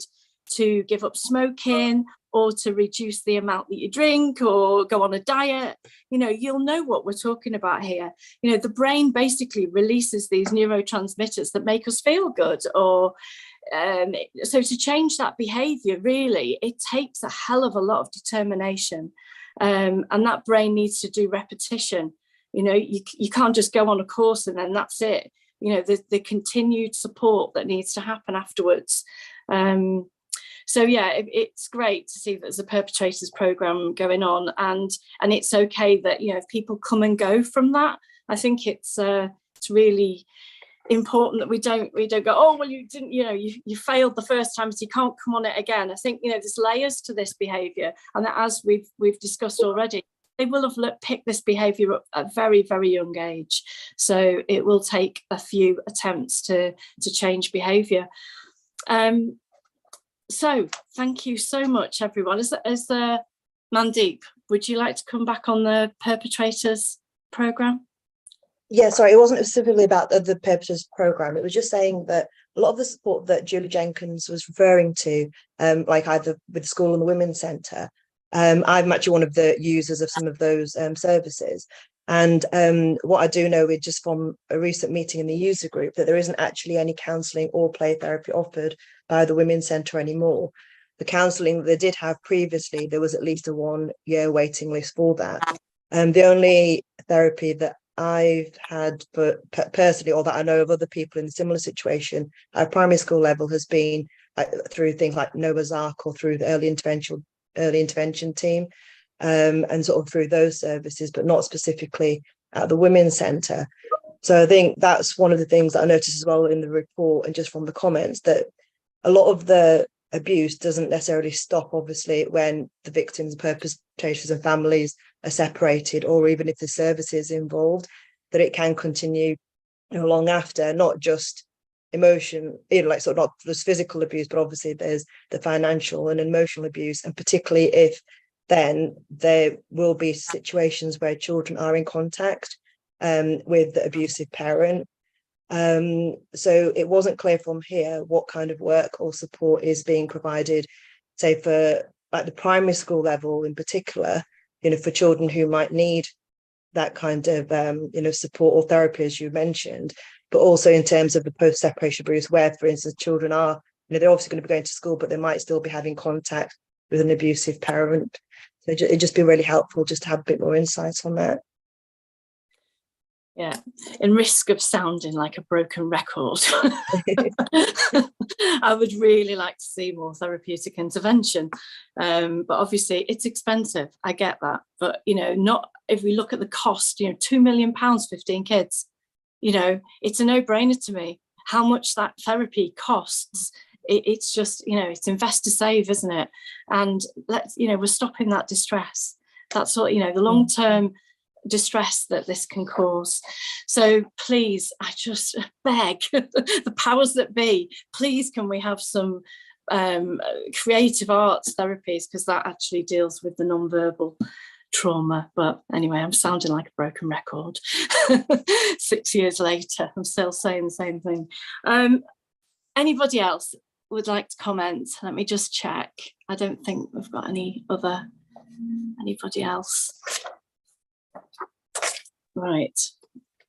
to give up smoking or to reduce the amount that you drink or go on a diet, you'll know what we're talking about here. The brain basically releases these neurotransmitters that make us feel good, or so to change that behaviour, really, it takes a hell of a lot of determination, and that brain needs to do repetition. You can't just go on a course and then that's it. The continued support that needs to happen afterwards. So yeah, it's great to see that there's a perpetrators programme going on, and it's okay that if people come and go from that. I think it's really important that we don't go, oh well, you didn't, you failed the first time, so you can't come on it again. I think there's layers to this behaviour, and that, as we've discussed already, they will have picked this behaviour up at a very, very young age. So it will take a few attempts to change behaviour. So thank you so much, everyone. As Mandeep, would you like to come back on the perpetrators programme? Yeah, sorry, it wasn't specifically about the perpetrators programme. It was just saying that a lot of the support that Julie Jenkins was referring to, like either with the school and the women's centre, I'm actually one of the users of some of those services. And what I do know is just from a recent meeting in the user group that there isn't actually any counselling or play therapy offered by the Women's Centre anymore. The counselling they did have previously, there was at least a 1-year waiting list for that. The only therapy that I've had personally, or that I know of other people in a similar situation at primary school level, has been through things like Noah's Ark or through the early intervention team, and sort of through those services, but not specifically at the Women's Centre. So I think that's one of the things that I noticed as well in the report, and just from the comments, that a lot of the abuse doesn't necessarily stop, obviously, when the victims, perpetrators and families are separated, or even if the services involved, that it can continue long after, not just emotion, sort of not just physical abuse, but obviously there's the financial and emotional abuse, and particularly if then there will be situations where children are in contact with the abusive parent. So it wasn't clear from here what kind of work or support is being provided say for like the primary school level in particular, you know, for children who might need that kind of you know, support or therapy, as you mentioned, but also in terms of the post-separation abuse, where, for instance, children are, you know, they're obviously going to be going to school, but they might still be having contact with an abusive parent. So it'd just be really helpful just to have a bit more insight on that. Yeah, in risk of sounding like a broken record, I would really like to see more therapeutic intervention, but obviously it's expensive. I get that, but you know, not if we look at the cost. You know, £2 million, 15 kids. You know, it's a no-brainer to me how much that therapy costs. It's just, you know, it's invest to save, isn't it? And let's, you know, we're stopping that distress. That's what, you know, the long-term distress that this can cause. So please, I just beg the powers that be, please can we have some creative arts therapies, because that actually deals with the non-verbal trauma. But anyway, I'm sounding like a broken record. 6 years later, I'm still saying the same thing. Anybody else would like to comment? Let me just check. I don't think we've got anybody else. Right,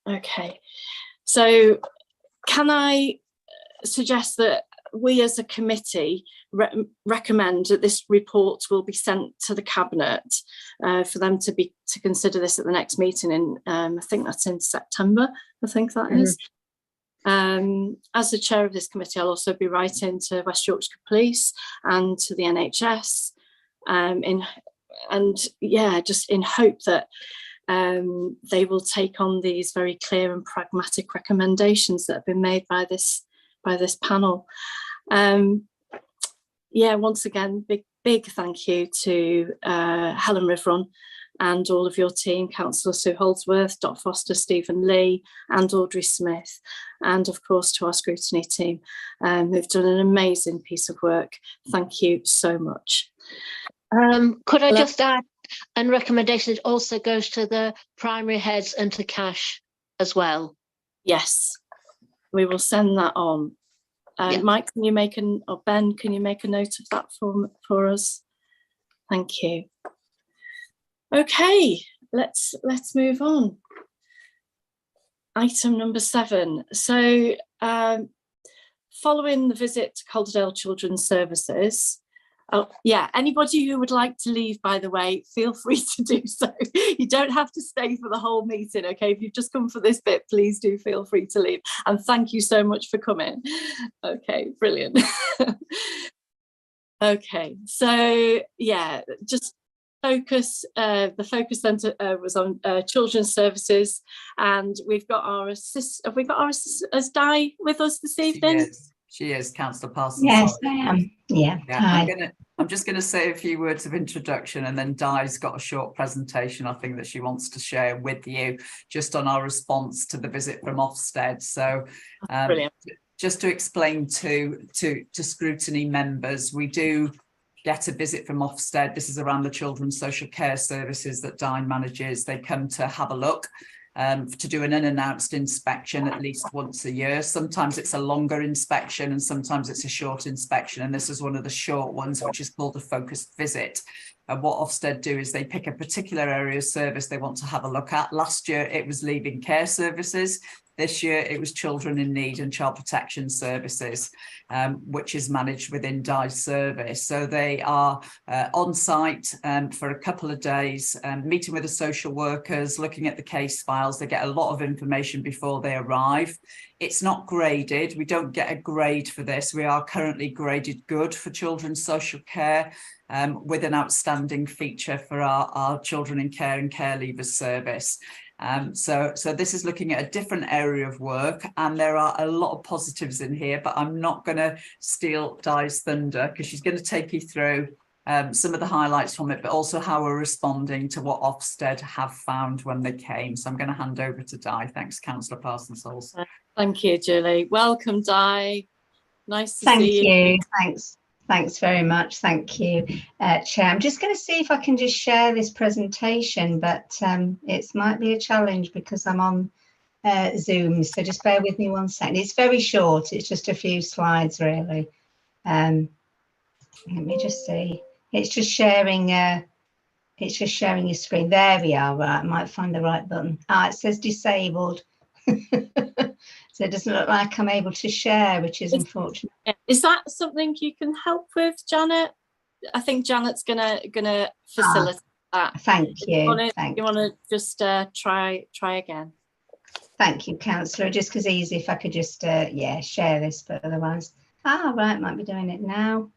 okay. So can I suggest that we as a committee recommend that this report will be sent to the Cabinet for them to consider this at the next meeting in, I think that's in September, I think that is. As the chair of this committee, I'll also be writing to West Yorkshire Police and to the NHS, just in hope that they will take on these very clear and pragmatic recommendations that have been made by this panel. Once again, big thank you to Helen Riveron and all of your team, Councillor Sue Holdsworth, Dot Foster, Stephen Lee and Audrey Smith, and of course to our Scrutiny team, who've done an amazing piece of work. Thank you so much. Could I just add, and recommendation also goes to the primary heads and to Cash as well? Yes, we will send that on. Mike, can you make or Ben, can you make a note of that for us? Thank you. Okay, let's move on. Item number 7. So following the visit to Calderdale Children's Services, anybody who would like to leave, by the way, feel free to do so. You don't have to stay for the whole meeting, okay? If you've just come for this bit, please do feel free to leave. And thank you so much for coming. Okay, brilliant. Okay, so just focus. The focus then was on children's services, and we've got our have we got our assistant Di with us this evening? She is, Councillor Parsons. Yes, I am. Yeah. I'm just going to say a few words of introduction, and then Di's got a short presentation I think that she wants to share with you just on our response to the visit from Ofsted. So just to explain to Scrutiny members, we do get a visit from Ofsted. This is around the children's social care services that Di manages. They come to have a look, to do an unannounced inspection at least once a year. Sometimes it's a longer inspection and sometimes it's a short inspection, and this is one of the short ones, which is called a focused visit. And what Ofsted do is they pick a particular area of service they want to have a look at. Last year it was leaving care services. This year it was children in need and child protection services, which is managed within Di's service. So they are on site for a couple of days, meeting with the social workers, looking at the case files. They get a lot of information before they arrive. It's not graded. We don't get a grade for this. We are currently graded good for children's social care, with an outstanding feature for our children in care and care leavers service. So this is looking at a different area of work, and there are a lot of positives in here, but I'm not going to steal Di's thunder because she's going to take you through some of the highlights from it, but also how we're responding to what Ofsted have found when they came. So I'm going to hand over to Di. Thanks, Councillor Parsons-Halls. Thank you, Julie. Welcome, Di. Nice to see you. Thank you. Thanks very much. Thank you, Chair. I'm just going to see if I can just share this presentation, but it might be a challenge because I'm on Zoom, so just bear with me 1 second. It's very short. It's just a few slides, really. Let me just see. It's just sharing. It's just sharing your screen. There we are. Right, I might find the right button. It says disabled. So it doesn't look like I'm able to share, which is unfortunate. Is that something you can help with, Janet? I think Janet's gonna facilitate that. Thank you. You want to just try again? Thank you, Councillor. Just because easy if I could just share this, but otherwise, right, might be doing it now.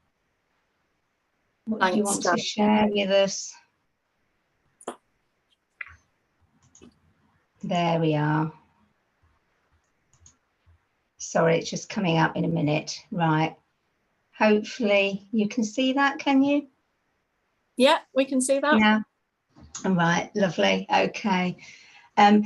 What do you want to share with us? There we are. Sorry, it's just coming up in a minute. Right. Hopefully you can see that, can you? Yeah, we can see that. Yeah. All right, lovely. Okay.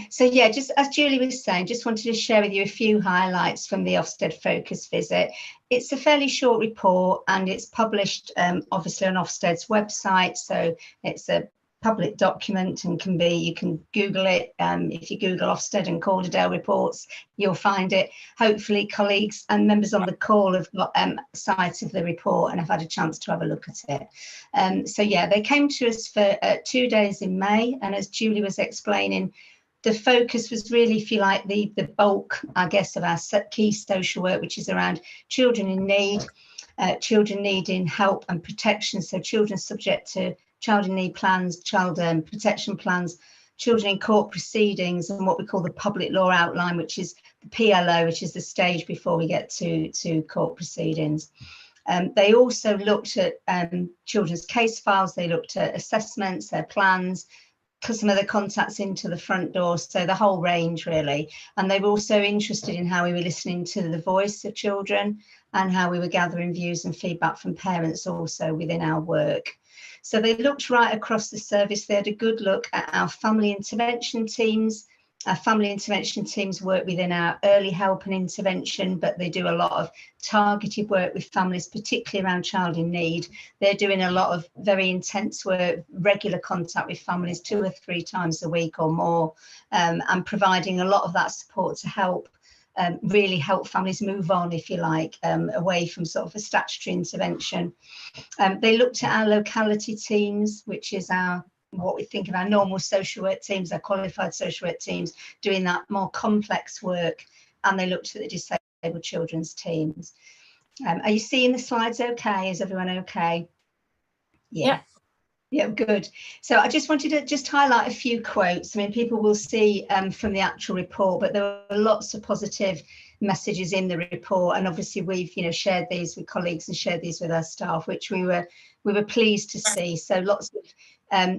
So yeah, just as Julie was saying, just wanted to share with you a few highlights from the Ofsted Focus visit. It's a fairly short report and it's published obviously on Ofsted's website. So it's a public document and you can Google it. If you Google Ofsted and Calderdale reports, you'll find it. Hopefully colleagues and members on the call have got sight of the report and have had a chance to have a look at it. So yeah, they came to us for 2 days in May, and as Julie was explaining, the focus was really, if you like, the bulk, I guess, of our key social work, which is around children in need, children needing help and protection. So children subject to child in need plans, child protection plans, children in court proceedings, and what we call the public law outline, which is the PLO, which is the stage before we get to court proceedings. They also looked at children's case files. They looked at assessments, their plans, some of the contacts into the front door, so the whole range really. And they were also interested in how we were listening to the voice of children and how we were gathering views and feedback from parents also within our work. So they looked right across the service. They had a good look at our family intervention teams. Our family intervention teams work within our early help and intervention, but they do a lot of targeted work with families, particularly around child in need. They're doing a lot of very intense work, regular contact with families 2 or 3 times a week or more, and providing a lot of that support to help really help families move on, if you like, away from sort of a statutory intervention. They looked at our locality teams, which is what we think of our normal social work teams, our qualified social work teams, doing that more complex work, and they looked at the disabled children's teams. Are you seeing the slides okay? Is everyone okay? Yeah. Yeah, good. So I just wanted to just highlight a few quotes. I mean, people will see from the actual report, but there were lots of positive messages in the report, and obviously we've shared these with colleagues and shared these with our staff, which we were pleased to see. So lots of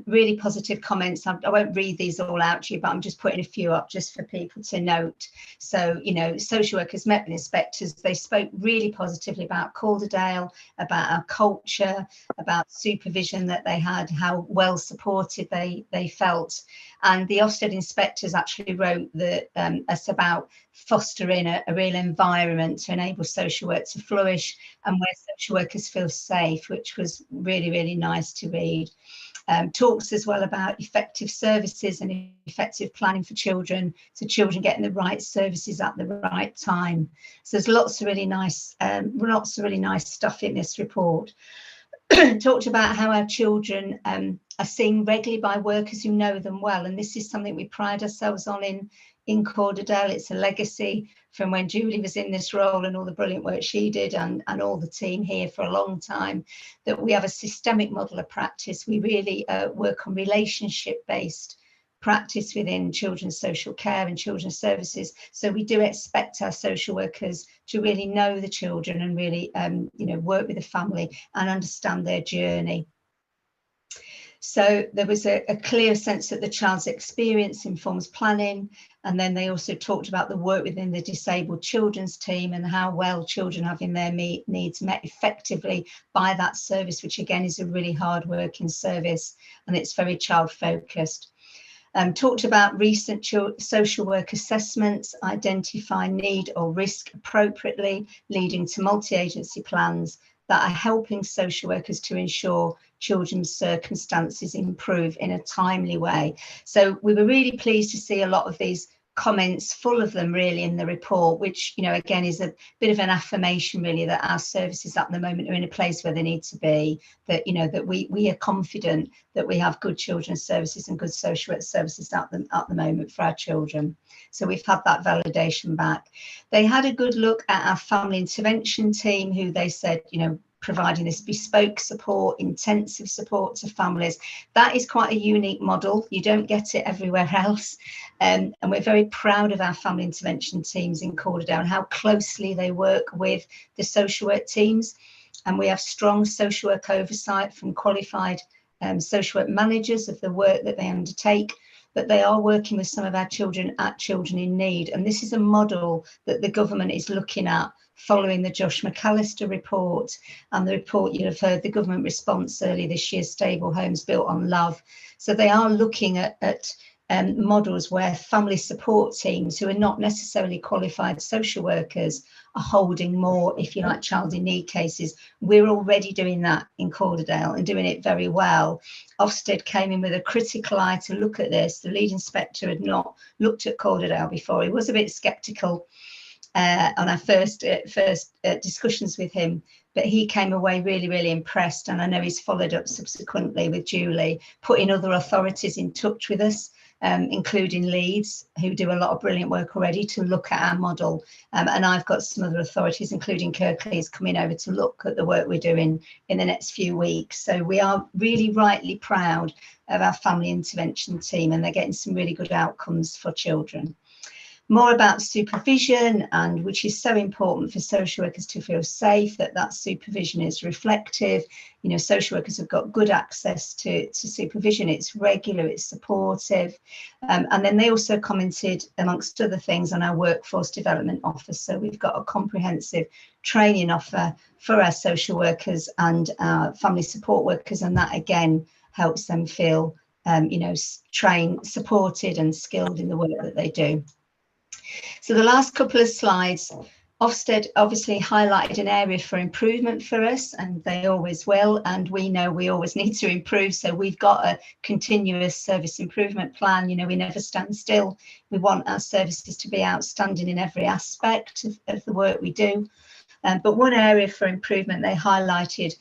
really positive comments. I won't read these all out to you, but I'm just putting a few up just for people to note. So, social workers met with inspectors. They spoke really positively about Calderdale, about our culture, about supervision that they had, how well supported they felt. And the Ofsted inspectors actually wrote us about fostering a real environment to enable social work to flourish and where social workers feel safe, which was really, really nice to read. Talks as well about effective services and effective planning for children, so children getting the right services at the right time. So there's lots of really nice stuff in this report. Talked about how our children are seen regularly by workers who know them well, and this is something we pride ourselves on in Calderdale. It's a legacy from when Julie was in this role and all the brilliant work she did, and all the team here for a long time, that we have a systemic model of practice. We really work on relationship-based practice within children's social care and children's services. So we do expect our social workers to really know the children and really work with the family and understand their journey. So there was a clear sense that the child's experience informs planning, and then they also talked about the work within the disabled children's team and how well children having their needs met effectively by that service, which again is a really hard working service and it's very child focused. Talked about recent social work assessments, identifying need or risk appropriately, leading to multi-agency plans that are helping social workers to ensure children's circumstances improve in a timely way. So we were really pleased to see a lot of these comments, full of them really, in the report, which, you know, again is a bit of an affirmation really that our services at the moment are in a place where they need to be, that, you know, that we are confident that we have good children's services and good social work services at the moment for our children. So we've had that validation back. They had a good look at our family intervention team, who they said, you know, providing this bespoke support, intensive support to families. That is quite a unique model. You don't get it everywhere else. And we're very proud of our family intervention teams in Calderdale and how closely they work with the social work teams. And we have strong social work oversight from qualified social work managers of the work that they undertake. But they are working with some of our children at Children in Need. And this is a model that the government is looking at following the Josh McAllister report and the report you'll have heard, the government response early this year, Stable Homes Built on Love. So they are looking at models where family support teams who are not necessarily qualified social workers are holding more, if you like, child in need cases. We're already doing that in Calderdale and doing it very well. Ofsted came in with a critical eye to look at this. The lead inspector had not looked at Calderdale before. He was a bit sceptical on our first discussions with him, but he came away really, really impressed. And I know he's followed up subsequently with Julie, putting other authorities in touch with us, including Leeds, who do a lot of brilliant work already, to look at our model. And I've got some other authorities, including Kirklees, coming over to look at the work we're doing in the next few weeks. So we are really rightly proud of our family intervention team, and they're getting some really good outcomes for children. More about supervision, and which is so important for social workers to feel safe, that supervision is reflective. You know, social workers have got good access to supervision. It's regular, it's supportive. And then they also commented, amongst other things, on our workforce development offer. So we've got a comprehensive training offer for our social workers and our family support workers, and that again helps them feel you know, trained, supported and skilled in the work that they do. So the last couple of slides, Ofsted obviously highlighted an area for improvement for us, and they always will, and we know we always need to improve. So we've got a continuous service improvement plan. You know, we never stand still. We want our services to be outstanding in every aspect of the work we do. But one area for improvement they highlighted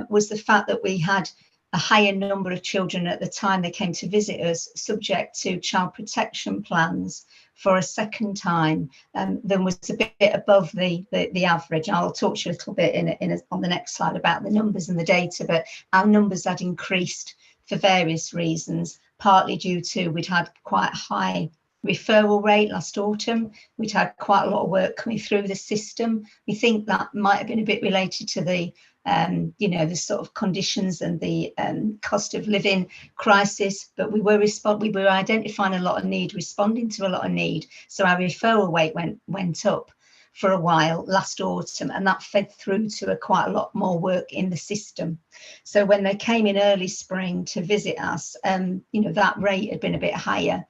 was the fact that we had a higher number of children at the time they came to visit us subject to child protection plans for a second time than was a bit above the average. I'll talk to you a little bit on the next slide about the numbers and the data, but our numbers had increased for various reasons, partly due to we'd had quite a high referral rate last autumn. We'd had quite a lot of work coming through the system. We think that might have been a bit related to the you know, the sort of conditions and the cost of living crisis, but we were identifying a lot of need, responding to a lot of need. So our referral rate went up for a while last autumn, and that fed through to quite a lot more work in the system. So when they came in early spring to visit us, you know, that rate had been a bit higher.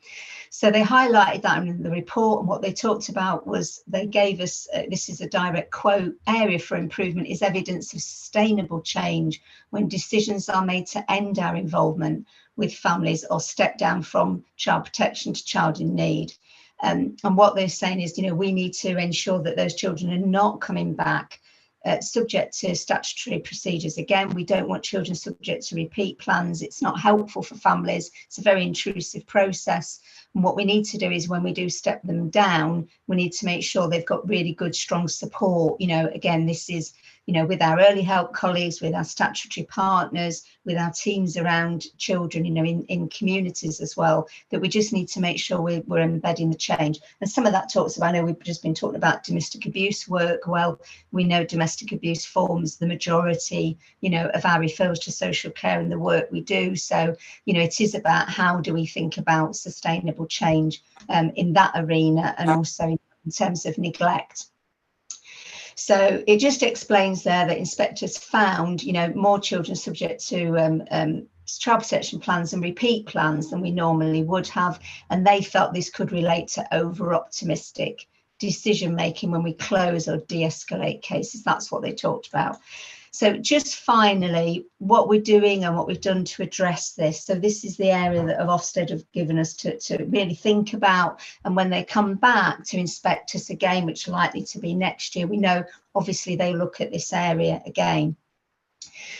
So they highlighted that in the report, and what they talked about was they gave us, this is a direct quote, area for improvement is evidence of sustainable change when decisions are made to end our involvement with families or step down from child protection to child in need. And what they're saying is, you know, we need to ensure that those children are not coming back subject to statutory procedures. Again, we don't want children subject to repeat plans. It's not helpful for families. It's a very intrusive process. And what we need to do is when we do step them down, we need to make sure they've got really good, strong support. You know, again, this is, you know, with our early help colleagues, with our statutory partners, with our teams around children, you know, in communities as well, that we just need to make sure we're embedding the change. And some of that talks about, I know we've just been talking about domestic abuse work. Well, we know domestic abuse forms the majority, you know, of our referrals to social care and the work we do. So, you know, it is about how do we think about sustainable change in that arena, and also in terms of neglect. So it just explains there that inspectors found, you know, more children subject to child protection plans and repeat plans than we normally would have, and they felt this could relate to over-optimistic decision making when we close or de-escalate cases. That's what they talked about. So just finally, what we're doing and what we've done to address this. So this is the area that of Ofsted have given us to really think about. And when they come back to inspect us again, which are likely to be next year, we know obviously they look at this area again.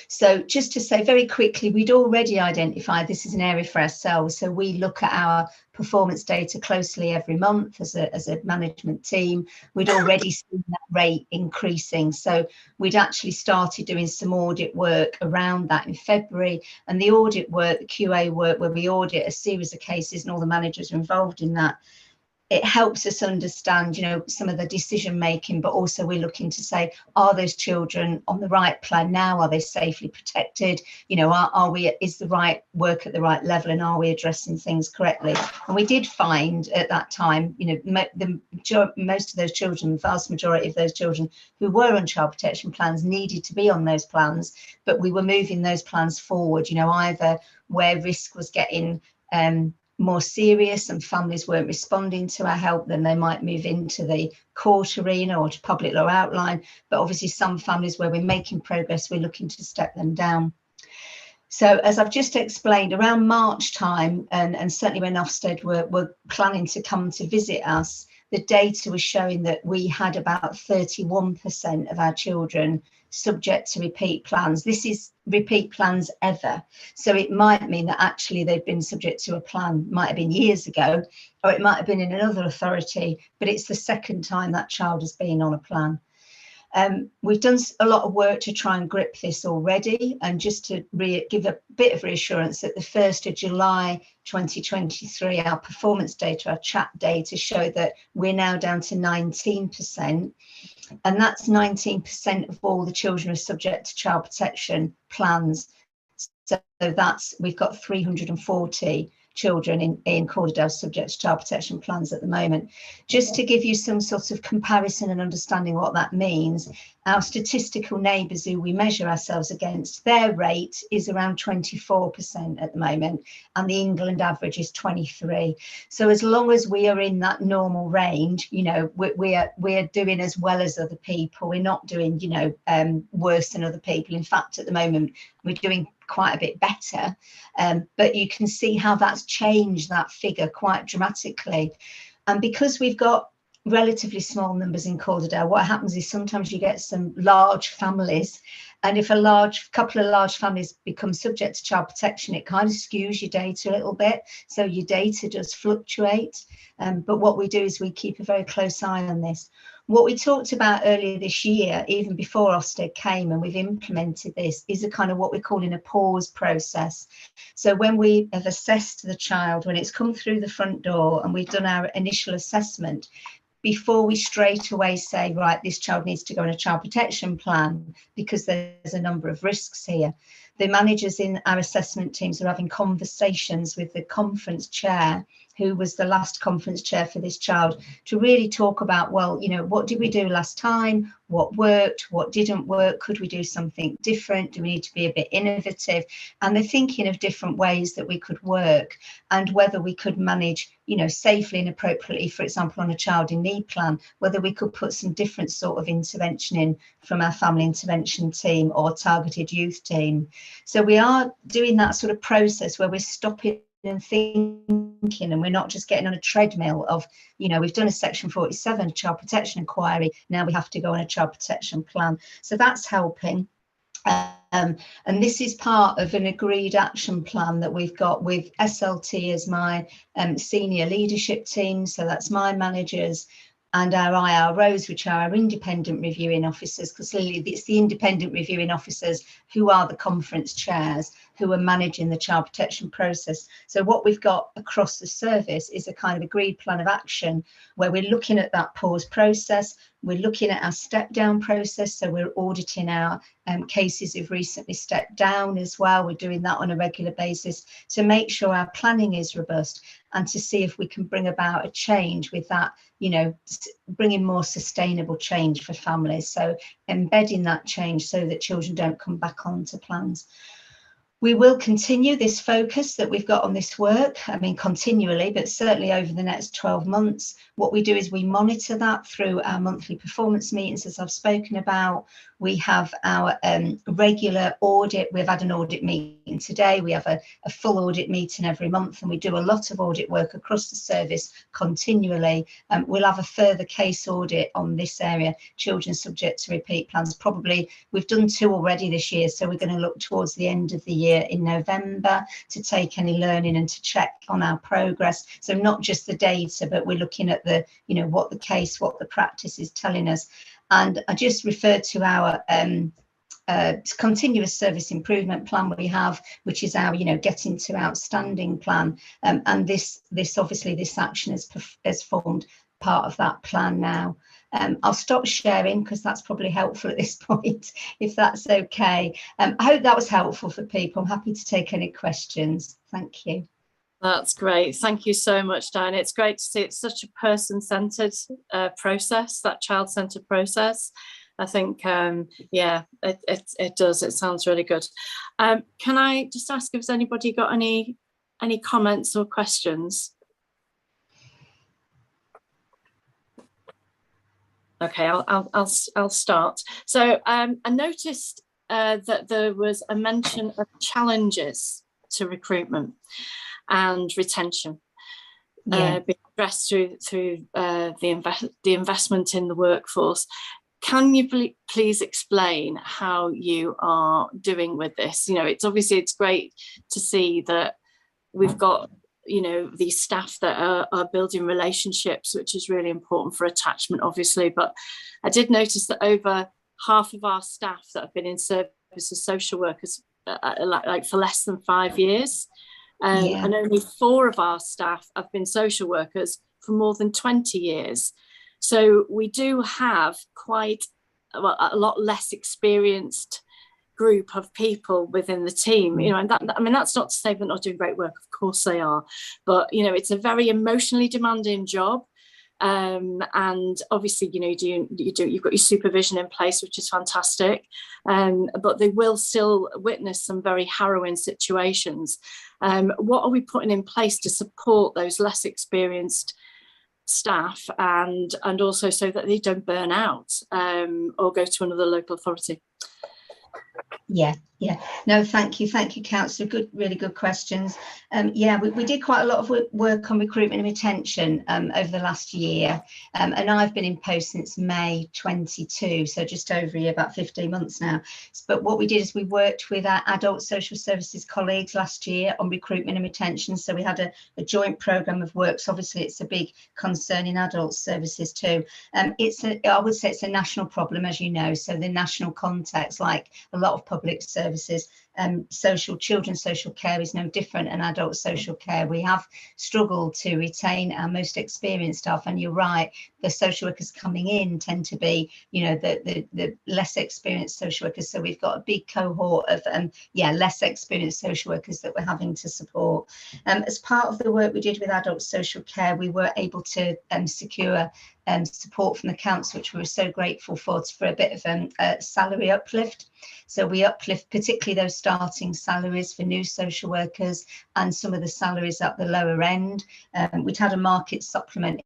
So just to say very quickly, we'd already identified this as an area for ourselves. So we look at our performance data closely every month as a management team. We'd already seen that rate increasing. So we'd actually started doing some audit work around that in February. And the audit work, the QA work, where we audit a series of cases and all the managers are involved in that, it helps us understand, you know, some of the decision making, but also we're looking to say, are those children on the right plan now? Are they safely protected? You know, is the right work at the right level, and are we addressing things correctly? And we did find at that time, you know, most of those children, the vast majority of those children who were on child protection plans needed to be on those plans, but we were moving those plans forward, you know, either where risk was getting more serious and families weren't responding to our help, then they might move into the court arena or to public law outline. But obviously some families where we're making progress, we're looking to step them down. So as I've just explained, around March time, and certainly when Ofsted were planning to come to visit us, the data was showing that we had about 31% of our children subject to repeat plans. This is repeat plans ever. So it might mean that actually they've been subject to a plan, might have been years ago, or it might have been in another authority, but it's the second time that child has been on a plan. We've done a lot of work to try and grip this already, and just to give a bit of reassurance that the 1st of July 2023, our performance data, our chat data, show that we're now down to 19%, and that's 19% of all the children who are subject to child protection plans. So that's, we've got 340 children in Calderdale subject to child protection plans at the moment. Just to give you some sort of comparison and understanding what that means, our statistical neighbours who we measure ourselves against, their rate is around 24% at the moment, and the England average is 23%. So as long as we are in that normal range, you know, we are doing as well as other people. We're not doing, you know, worse than other people. In fact, at the moment, we're doing quite a bit better, but you can see how that's changed that figure quite dramatically. And because we've got relatively small numbers in Calderdale, what happens is sometimes you get some large families, and if a couple of large families become subject to child protection, it kind of skews your data a little bit, so your data does fluctuate. But what we do is we keep a very close eye on this. What we talked about earlier this year, even before Ofsted came, and we've implemented this, is a kind of what we're calling a pause process. So when we have assessed the child, when it's come through the front door and we've done our initial assessment, before we straight away say, right, this child needs to go on a child protection plan because there's a number of risks here, the managers in our assessment teams are having conversations with the conference chair, who was the last conference chair for this child, to really talk about, well, you know, what did we do last time? What worked? What didn't work? Could we do something different? Do we need to be a bit innovative? And they're thinking of different ways that we could work, and whether we could manage, you know, safely and appropriately, for example, on a child in need plan, whether we could put some different sort of intervention in from our family intervention team or targeted youth team. So we are doing that sort of process where we're stopping and thinking, and we're not just getting on a treadmill of, you know, we've done a section 47 child protection inquiry, now we have to go on a child protection plan. So that's helping. And this is part of an agreed action plan that we've got with SLT as my senior leadership team. So that's my managers and our IROs, which are our independent reviewing officers, because clearly it's the independent reviewing officers who are the conference chairs who are managing the child protection process. So what we've got across the service is a kind of agreed plan of action where we're looking at that pause process, we're looking at our step down process, so we're auditing our cases who've recently stepped down as well. We're doing that on a regular basis to make sure our planning is robust and to see if we can bring about a change with that, you know, bringing more sustainable change for families. So embedding that change so that children don't come back onto plans. We will continue this focus that we've got on this work, I mean, continually, but certainly over the next 12 months. What we do is we monitor that through our monthly performance meetings, as I've spoken about. We have our regular audit. We've had an audit meeting today. We have a full audit meeting every month, and we do a lot of audit work across the service continually. We'll have a further case audit on this area, children subject to repeat plans. Probably we've done 2 already this year, so we're going to look towards the end of the year in November to take any learning and to check on our progress. So not just the data, but we're looking at the, you know, what the practice is telling us. And I just referred to our continuous service improvement plan we have, which is our, you know, getting to outstanding plan. And this obviously this action has formed part of that plan now. I'll stop sharing because that's probably helpful at this point, if that's okay. I hope that was helpful for people. I'm happy to take any questions. Thank you. That's great. Thank you so much, Diane. It's great to see it's such a person-centred process, that child-centred process. I think, yeah, it does. It sounds really good. Can I just ask if there's anybody got any comments or questions? Okay, I'll start. So I noticed that there was a mention of challenges to recruitment and retention being addressed through the investment in the workforce. Can you please explain how you are doing with this? You know, it's great to see that we've got, you know, these staff that are building relationships, which is really important for attachment, obviously. But I did notice that over half of our staff that have been in service as social workers, like for less than 5 years, and only 4 of our staff have been social workers for more than 20 years. So we do have quite a lot less experienced group of people within the team, you know, and that, I mean, that's not to say they're not doing great work, of course they are, but you know, it's a very emotionally demanding job, and obviously, you know, you've got your supervision in place, which is fantastic, but they will still witness some very harrowing situations. What are we putting in place to support those less experienced staff, and also so that they don't burn out or go to another local authority? Yeah, no, thank you, Councillor. Really good questions. We did quite a lot of work on recruitment and retention over the last year, and I've been in post since May 22, so just over a year, about 15 months now. But what we did is we worked with our adult social services colleagues last year on recruitment and retention. So we had a joint programme of works. Obviously, it's a big concern in adult services too. I would say it's a national problem, as you know. So the national context, like a lot of public services, children's social care is no different, and adult social care, we have struggled to retain our most experienced staff. And you're right, the social workers coming in tend to be, you know, the less experienced social workers. So we've got a big cohort of less experienced social workers that we're having to support. As part of the work we did with adult social care, we were able to secure support from the council, which we were so grateful for a bit of a salary uplift. So we uplift particularly those starting salaries for new social workers and some of the salaries at the lower end. We'd had a market supplement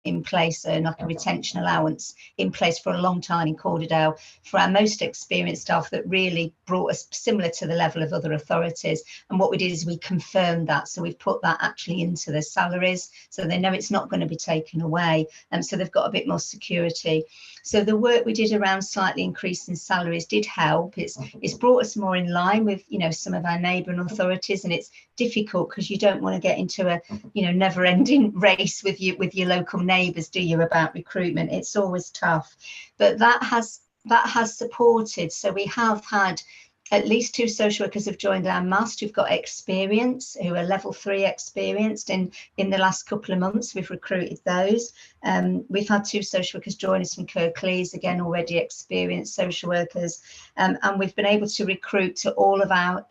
in place, and like a retention allowance in place for a long time in Calderdale for our most experienced staff that really brought us similar to the level of other authorities. And what we did is we confirmed that, so we've put that actually into their salaries so they know it's not going to be taken away, and so they've got a bit more security. So the work we did around slightly increasing salaries did help. It's brought us more in line with, you know, some of our neighbouring authorities, and it's difficult because you don't want to get into a, you know, never-ending race with your local neighbours, do you, about recruitment? It's always tough, but that has supported. So we have had at least 2 social workers have joined our MAST who've got experience, who are level 3 experienced in the last couple of months. We've recruited those. We've had 2 social workers join us from Kirklees, again, already experienced social workers. And we've been able to recruit to all of our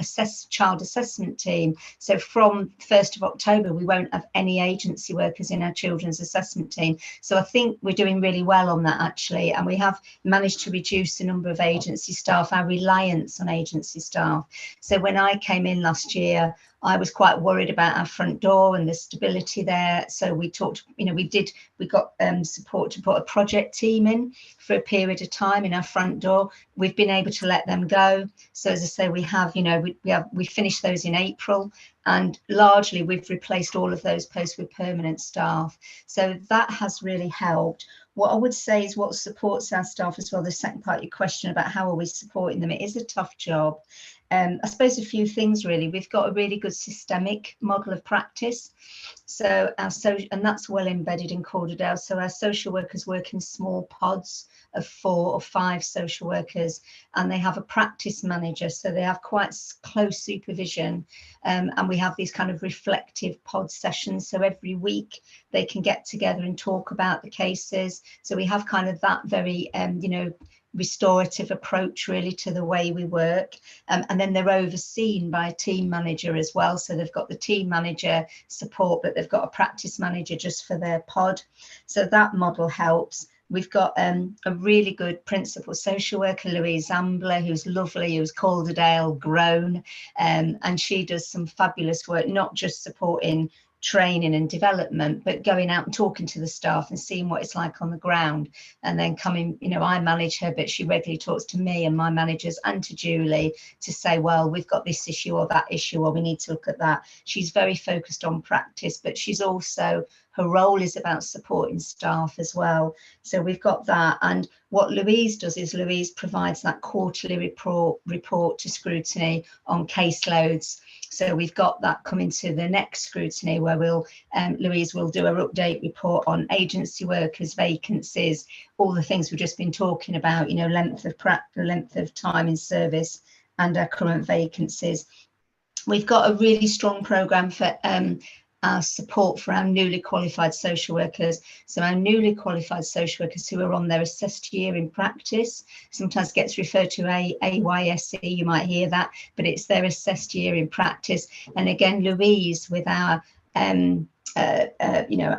child assessment team. So from 1st of October, we won't have any agency workers in our children's assessment team. So I think we're doing really well on that, actually. And we have managed to reduce the number of agency staff, our reliance on agency agency staff. So when I came in last year, I was quite worried about our front door and the stability there. So we talked, we got support to put a project team in for a period of time in our front door. We've been able to let them go. So as I say, we have, we finished those in April, and largely we've replaced all of those posts with permanent staff. So that has really helped. What I would say is what supports our staff as well, the second part of your question about how are we supporting them, it is a tough job. I suppose a few things really. We've got a really good systemic model of practice. So and that's well embedded in Calderdale. So our social workers work in small pods of 4 or 5 social workers, and they have a practice manager. So they have quite close supervision, and we have these kind of reflective pod sessions. So every week they can get together and talk about the cases. So we have kind of that very, restorative approach really to the way we work, and then they're overseen by a team manager as well. So they've got the team manager support, but they've got a practice manager just for their pod. So that model helps. We've got a really good principal social worker, Louise Ambler, who's lovely, who's Calderdale grown, and she does some fabulous work, not just supporting training and development, but going out and talking to the staff and seeing what it's like on the ground, and then coming, I manage her, but she regularly talks to me and my managers and to Julie to say, well, we've got this issue or that issue, or we need to look at that. She's very focused on practice, but she's also, her role is about supporting staff as well. So we've got that. And what Louise does is Louise provides that quarterly report to Scrutiny on caseloads. So we've got that coming to the next Scrutiny, where Louise will do her update report on agency workers, vacancies, all the things we've just been talking about, length of time in service and our current vacancies. We've got a really strong programme for our support for our newly qualified social workers. So our newly qualified social workers who are on their assessed year in practice, sometimes gets referred to AYSE, you might hear that, but it's their assessed year in practice. And again, Louise, with our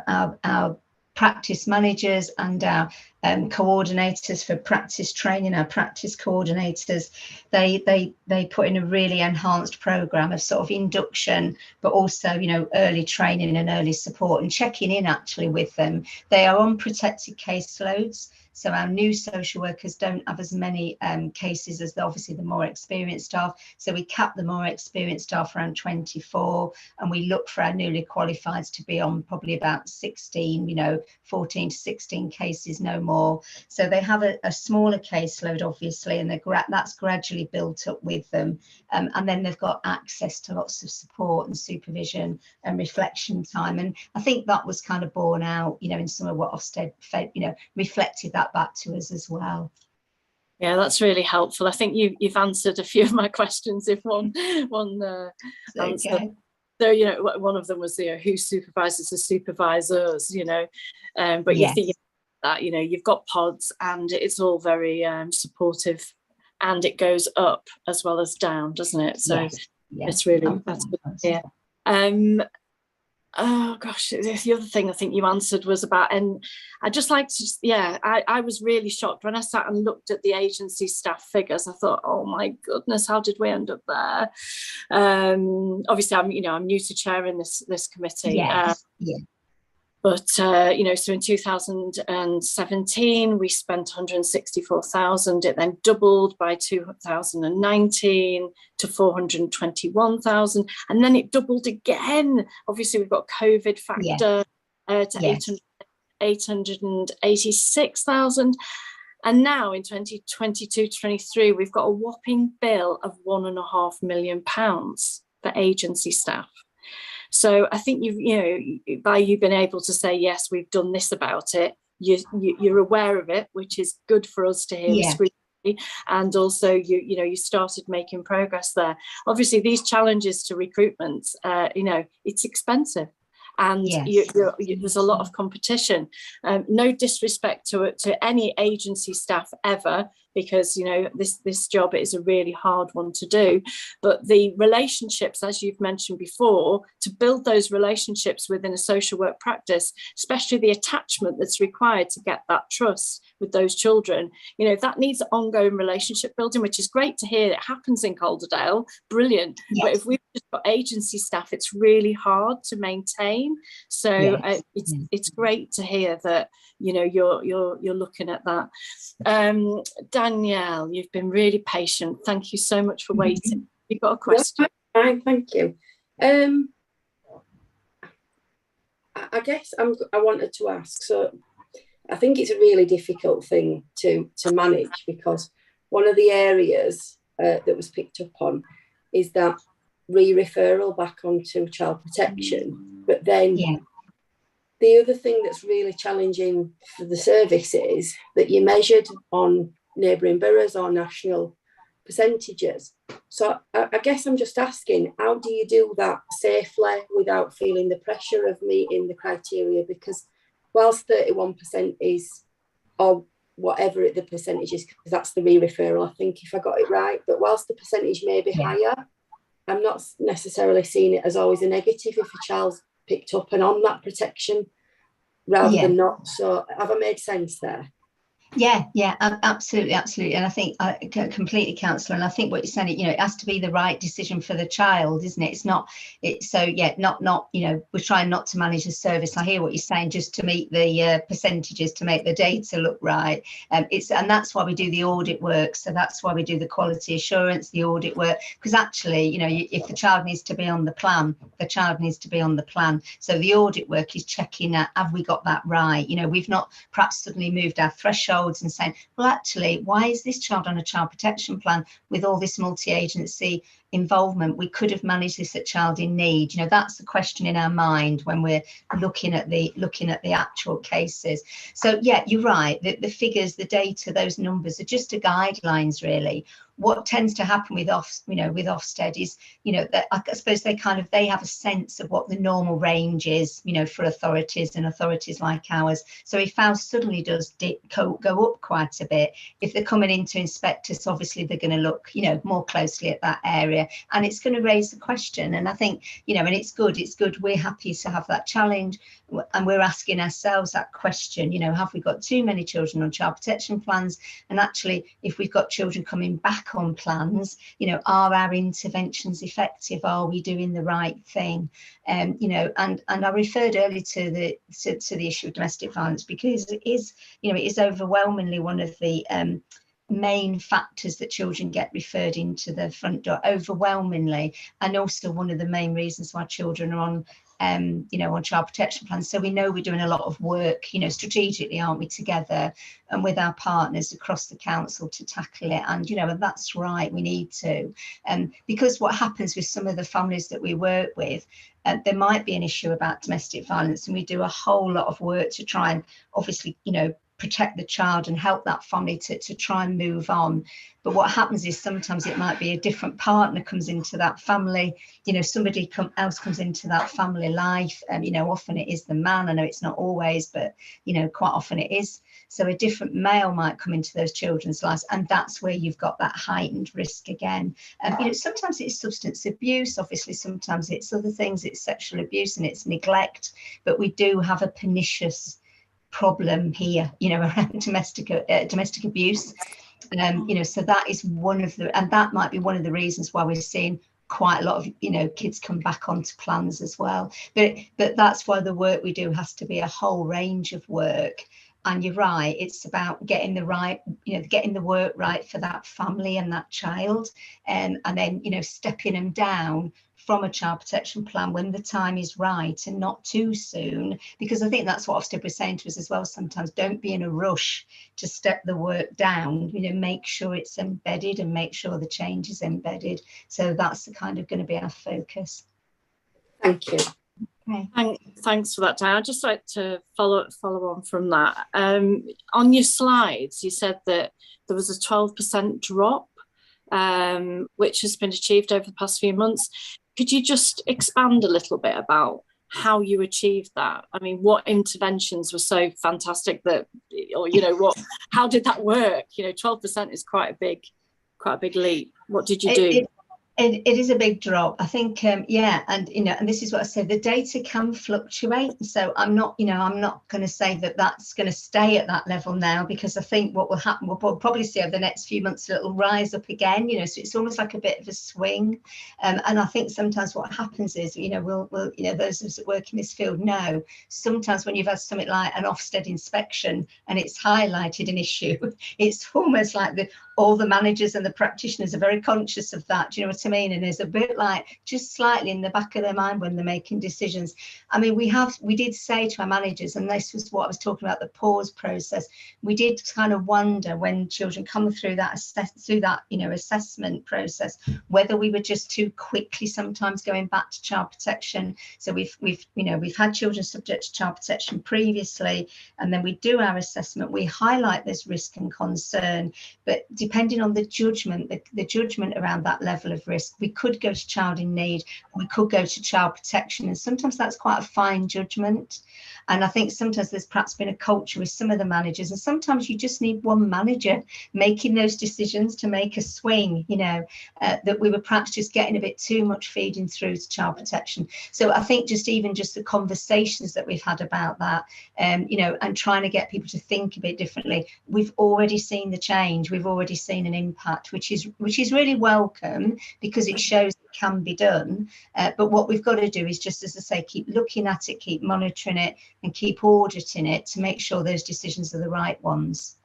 our practice managers and our coordinators for practice training, our practice coordinators, they put in a really enhanced programme of sort of induction, but also early training and early support, and checking in actually with them. They are on protected caseloads, so our new social workers don't have as many cases as obviously the more experienced staff. So we cap the more experienced staff around 24, and we look for our newly qualified to be on probably about 16, 14 to 16 cases, no more. So they have a smaller caseload, obviously, and that's gradually built up with them. And then they've got access to lots of support and supervision and reflection time. And I think that was kind of borne out, in some of what Ofsted, reflected that back to us as well. Yeah, that's really helpful. I think you've answered a few of my questions if one answer. Okay. So, one of them was, who supervises the supervisors, but Yes. you think that, you've got pods and it's all very supportive, and it goes up as well as down, doesn't it? So yes. it's really, that's good. Yeah. Oh gosh, the other thing I think you answered was about, and I just like to, I was really shocked when I sat and looked at the agency staff figures. I thought, oh my goodness, how did we end up there? Obviously, I'm new to chairing this committee. Yes. Yeah. But, so in 2017, we spent 164,000. It then doubled by 2019 to 421,000. And then it doubled again. Obviously, we've got COVID factor to 886,000. And now in 2022-23, we've got a whopping bill of £1.5 million for agency staff. So I think by you being able to say, yes, we've done this about it, you're aware of it, which is good for us to hear. Yeah. And also you started making progress there. Obviously, these challenges to recruitment, it's expensive. And there's a lot of competition. No disrespect to any agency staff ever, because, you know, this job is a really hard one to do. But the relationships, as you've mentioned before, to build those relationships within a social work practice, especially the attachment that's required to get that trust with those children, you know, that needs ongoing relationship building, which is great to hear it happens in Calderdale. Brilliant. Yes. But if we've just got agency staff, it's really hard to maintain. So yes. It's great to hear that, you know, you're looking at that. Danielle, you've been really patient. Thank you so much for waiting. You've got a question. Fine, thank you. I guess I wanted to ask, so I think it's a really difficult thing to manage, because one of the areas that was picked up on is that re-referral back onto child protection. But then the other thing that's really challenging for the service is that you're measured on neighbouring boroughs or national percentages. So I guess I'm just asking, how do you do that safely without feeling the pressure of meeting the criteria? Because whilst 31% is, or whatever the percentage is, because that's the re-referral, I think, if I got it right, but whilst the percentage may be higher, I'm not necessarily seeing it as always a negative if a child's picked up and on that protection rather than not. So have I made sense there? Yeah, absolutely. And I think completely, counsellor. And I think what you're saying, you know, it has to be the right decision for the child, isn't it? It's not. It's so not. You know, we're trying not to manage the service. I hear what you're saying, just to meet the percentages, to make the data look right. And that's why we do the audit work. So that's why we do the quality assurance, the audit work, because actually, you know, if the child needs to be on the plan, the child needs to be on the plan. So the audit work is checking that, have we got that right? You know, we've not perhaps suddenly moved our threshold and saying, well, actually, why is this child on a child protection plan with all this multi-agency involvement? We could have managed this at child in need. You know, that's the question in our mind when we're looking at the actual cases. So yeah, you're right. The figures, the data, those numbers are just guidelines, really. What tends to happen with Ofsted is, you know, that I suppose they have a sense of what the normal range is, you know, for authorities and authorities like ours. So if ours suddenly does go up quite a bit, if they're coming in to inspect us, obviously they're going to look, you know, more closely at that area, and it's going to raise the question. And I think, you know, and it's good. We're happy to have that challenge, and we're asking ourselves that question, you know, have we got too many children on child protection plans? And actually, if we've got children coming back on plans, you know, are our interventions effective? Are we doing the right thing? You know, and I referred earlier to the issue of domestic violence, because it is, you know, it is overwhelmingly one of the main factors that children get referred into the front door, overwhelmingly, and also one of the main reasons why children are on you know, on child protection plans. So we know we're doing a lot of work, you know, strategically, aren't we, together and with our partners across the council to tackle it. And, you know, and that's right, we need to. Because what happens with some of the families that we work with, there might be an issue about domestic violence, and we do a whole lot of work to try and obviously, you know, protect the child and help that family to try and move on. But what happens is sometimes it might be a different partner comes into that family, you know, somebody else comes into that family life, and, you know, often it is the man. I know it's not always, but, you know, quite often it is. So a different male might come into those children's lives, and that's where you've got that heightened risk again. You know, sometimes it's substance abuse, obviously, sometimes it's other things, it's sexual abuse and it's neglect, but we do have a pernicious problem here, you know, around domestic abuse. You know, so that is one of the, and that might be one of the reasons why we're seeing quite a lot of, you know, kids come back onto plans as well. But that's why the work we do has to be a whole range of work. And you're right, it's about getting the right, you know, getting the work right for that family and that child, and then, you know, stepping them down from a child protection plan when the time is right and not too soon, because I think that's what Ofsted was saying to us as well. Sometimes don't be in a rush to step the work down, you know, make sure it's embedded and make sure the change is embedded. So that's the kind of going to be our focus. Thank you. Okay. Thanks for that, Diane. I'd just like to follow on from that. On your slides, you said that there was a 12% drop, which has been achieved over the past few months. Could you just expand a little bit about how you achieved that. I mean, what interventions were so fantastic that, or how did that work? 12% is quite a big leap. What did you do? It is a big drop, I think. Yeah, and and this is what I said. The data can fluctuate, so I'm not going to say that that's going to stay at that level now, because I think what will happen, we'll probably see over the next few months that it'll rise up again. So it's almost like a bit of a swing, and I think sometimes what happens is, we'll those of us that work in this field know, sometimes when you've had something like an Ofsted inspection and it's highlighted an issue, it's almost like all the managers and the practitioners are very conscious of that. Do you know what I mean? And there's a bit like just slightly in the back of their mind when they're making decisions. I mean, we did say to our managers, and this was what I was talking about, the pause process. We did kind of wonder when children come through that assessment process, whether we were just too quickly sometimes going back to child protection. So we've had children subject to child protection previously, and then we do our assessment. We highlight this risk and concern, but depending on the judgment, the judgment around that level of risk, we could go to child in need, we could go to child protection, and sometimes that's quite a fine judgment. And I think sometimes there's perhaps been a culture with some of the managers, and sometimes you just need one manager making those decisions to make a swing, that we were perhaps just getting a bit too much feeding through to child protection. So I think just the conversations that we've had about that, and trying to get people to think a bit differently, we've already seen the change, we've already seen an impact, which is really welcome, because it shows it can be done. But what we've got to do is just, as I say, keep looking at it, keep monitoring it, and keep auditing it to make sure those decisions are the right ones.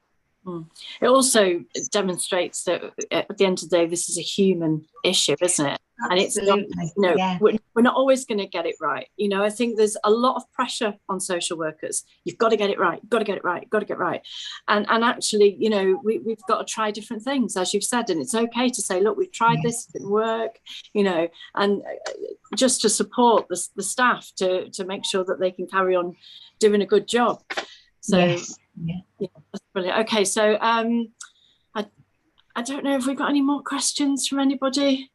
It also demonstrates that at the end of the day, this is a human issue, isn't it? Absolutely. And it's we're not always going to get it right. I think there's a lot of pressure on social workers. You've got to get it right. You've got to get it right. You've got to get it right. And actually, we've got to try different things, as you've said. And it's okay to say, look, we've tried this, it didn't work. And just to support the staff to make sure that they can carry on doing a good job. So. Yes. Yeah, that's brilliant. Okay, so I don't know if we've got any more questions from anybody.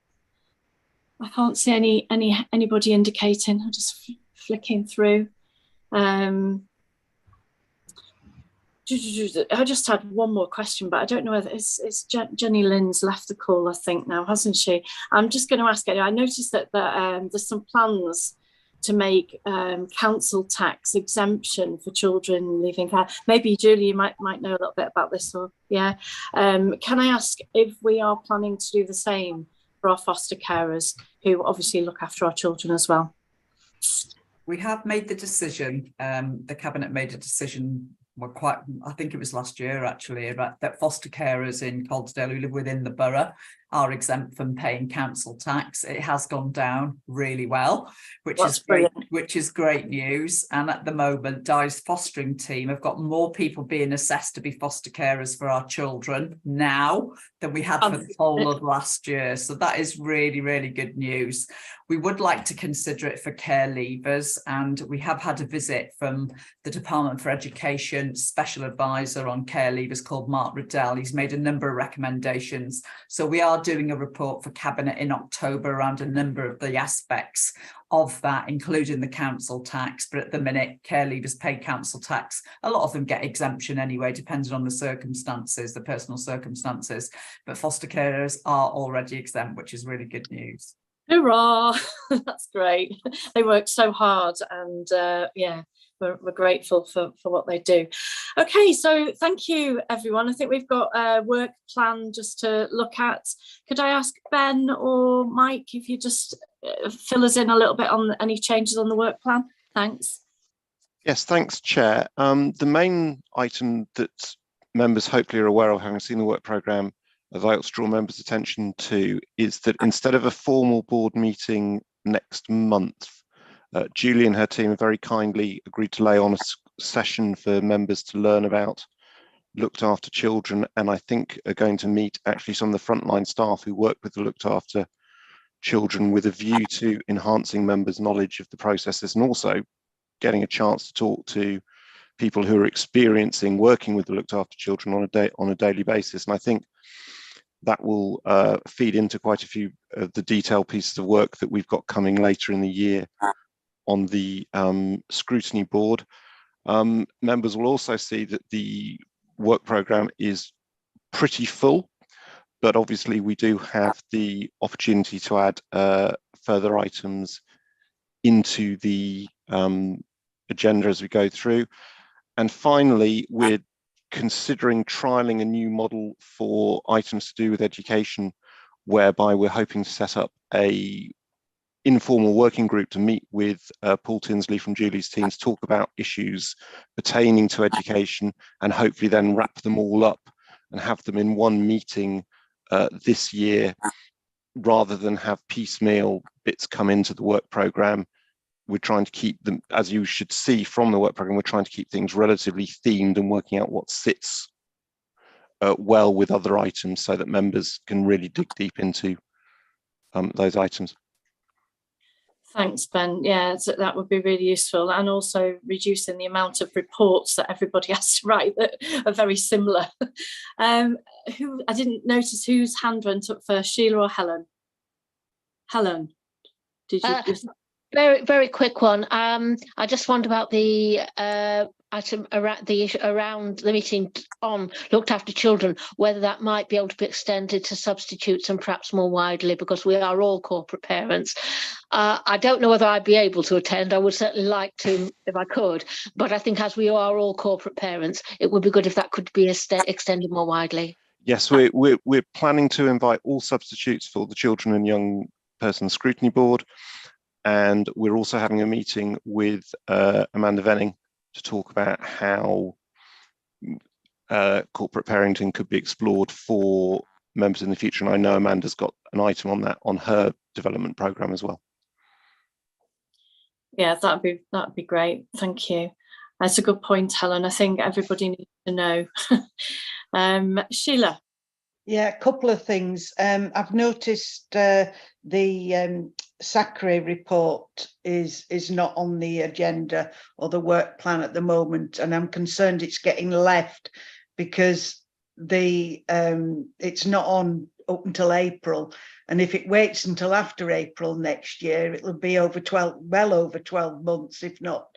I can't see anybody indicating. I'm just flicking through. I just had one more question, but I don't know whether it's Jenny Lynn's left the call, I think now, hasn't she? I'm just going to ask you. I noticed that there's some plans to make council tax exemption for children leaving care. Maybe Julie, you might know a little bit about this. Or can I ask if we are planning to do the same for our foster carers, who obviously look after our children as well? We have made the decision. The Cabinet made a decision. I think it was last year actually, about that foster carers in Calderdale who live within the borough are exempt from paying council tax. It has gone down really well, which is great news. And at the moment, Di's fostering team have got more people being assessed to be foster carers for our children now than we had for the whole of last year. So that is really, really good news. We would like to consider it for care leavers, and we have had a visit from the Department for Education special advisor on care leavers called Mark Riddell. He's made a number of recommendations. So we are doing a report for Cabinet in October around a number of the aspects of that, including the council tax. But at the minute, care leavers pay council tax. A lot of them get exemption anyway, depending on the circumstances, the personal circumstances. But foster carers are already exempt, which is really good news. Hurrah! That's great. They work so hard, and we're grateful for what they do. Okay, so thank you, everyone. I think we've got a work plan just to look at. Could I ask Ben or Mike if you just fill us in a little bit on any changes on the work plan? Thanks. Yes, thanks, Chair. The main item that members hopefully are aware of, having seen the work programme, I'd like to draw members' attention to is that instead of a formal board meeting next month, Julie and her team have very kindly agreed to lay on a session for members to learn about looked after children, and I think are going to meet actually some of the frontline staff who work with the looked after children, with a view to enhancing members' knowledge of the processes and also getting a chance to talk to people who are experiencing working with the looked after children on a daily basis. And I think that will feed into quite a few of the detailed pieces of work that we've got coming later in the year on the scrutiny board. Members will also see that the work programme is pretty full, but obviously we do have the opportunity to add further items into the agenda as we go through. And finally, we're considering trialling a new model for items to do with education, whereby we're hoping to set up a informal working group to meet with Paul Tinsley from Julie's team to talk about issues pertaining to education, and hopefully then wrap them all up and have them in one meeting this year, rather than have piecemeal bits come into the work programme. We're trying to keep them, as you should see from the work programme, we're trying to keep things relatively themed and working out what sits well with other items so that members can really dig deep into those items. Thanks, Ben. Yeah, so that would be really useful, and also reducing the amount of reports that everybody has to write that are very similar. Who, I didn't notice whose hand went up first, Sheila or Helen? Helen, did you? Very, very quick one. I just wonder about the item around the issue around the meeting on looked after children, whether that might be able to be extended to substitutes and perhaps more widely, because we are all corporate parents. I don't know whether I'd be able to attend. I would certainly like to if I could, but I think as we are all corporate parents, it would be good if that could be extended more widely. Yes, we're planning to invite all substitutes for the Children and Young Persons Scrutiny Board. And we're also having a meeting with Amanda Venning to talk about how corporate parenting could be explored for members in the future. And I know Amanda's got an item on that on her development programme as well. Yeah, that'd be great. Thank you. That's a good point, Helen. I think everybody needs to know. Sheila. Yeah, a couple of things. I've noticed the SACRE report is not on the agenda or the work plan at the moment, and I'm concerned it's getting left because it's not on up until April, and if it waits until after April next year, it'll be well over 12 months, if not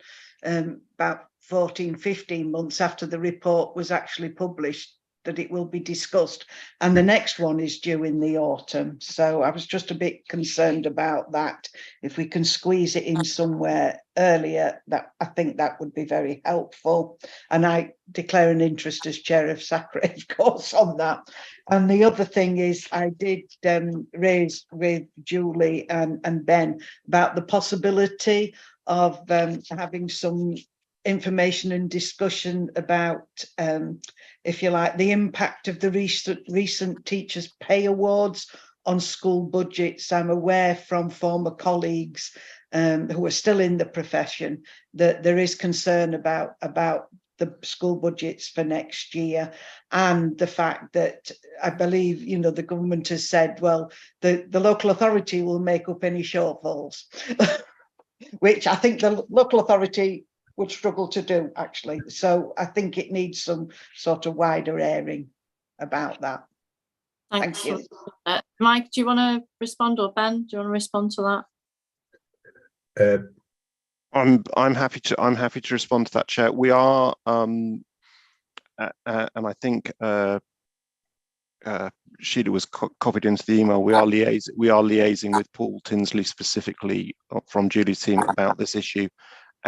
about 14-15 months after the report was actually published, that it will be discussed, and the next one is due in the autumn. So I was just a bit concerned about that. If we can squeeze it in somewhere earlier, that I think that would be very helpful. And I declare an interest as chair of SACRE, of course, on that. And the other thing is, I did raise with Julie and Ben about the possibility of having some information and discussion about, if you like, the impact of the recent teachers' pay awards on school budgets. I'm aware from former colleagues who are still in the profession that there is concern about the school budgets for next year, and the fact that I believe, the government has said, well, the local authority will make up any shortfalls, which I think the local authority would struggle to do, actually. So I think it needs some sort of wider airing about that. Thanks. Thank you. Mike, do you want to respond, or Ben, do you want to respond to that? I'm happy to respond to that, Chair. We are, and I think Sheila was copied into the email. We are liaising with Paul Tinsley specifically from Julie's team about this issue.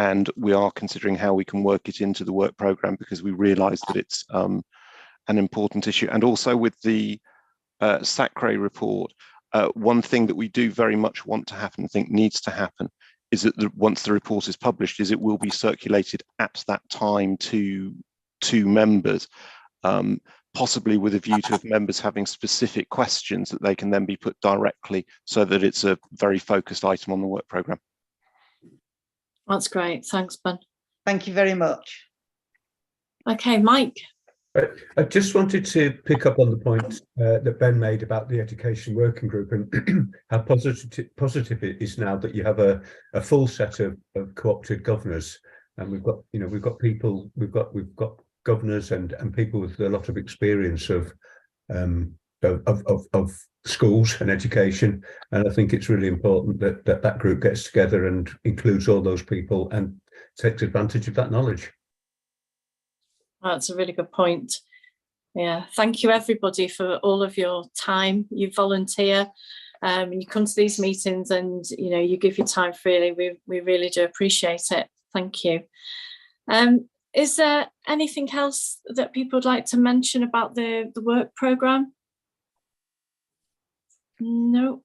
And we are considering how we can work it into the work programme, because we realise that it's an important issue. And also with the SACRE report, one thing that we do very much want to happen, think needs to happen, is that once the report is published, is it will be circulated at that time to members, possibly with a view to if members having specific questions that they can then be put directly, so that it's a very focused item on the work programme. That's great. Thanks, Ben. Thank you very much. Okay, Mike. I just wanted to pick up on the point that Ben made about the education working group, and how positive it is now that you have a full set of co-opted governors, and we've got people, we've got governors and people with a lot of experience of schools and education. And I think it's really important that that group gets together and includes all those people and takes advantage of that knowledge. That's a really good point. Yeah, thank you everybody for all of your time. You volunteer, you come to these meetings, and you give your time freely. We really do appreciate it. Thank you. Is there anything else that people would like to mention about the work programme? No.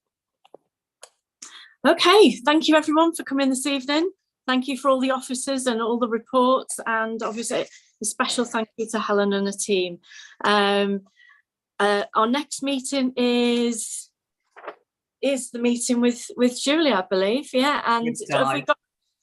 Okay, thank you everyone for coming this evening. Thank you for all the officers and all the reports, and obviously a special thank you to Helen and the team. Our next meeting is the meeting with Julie, I believe. Yeah, and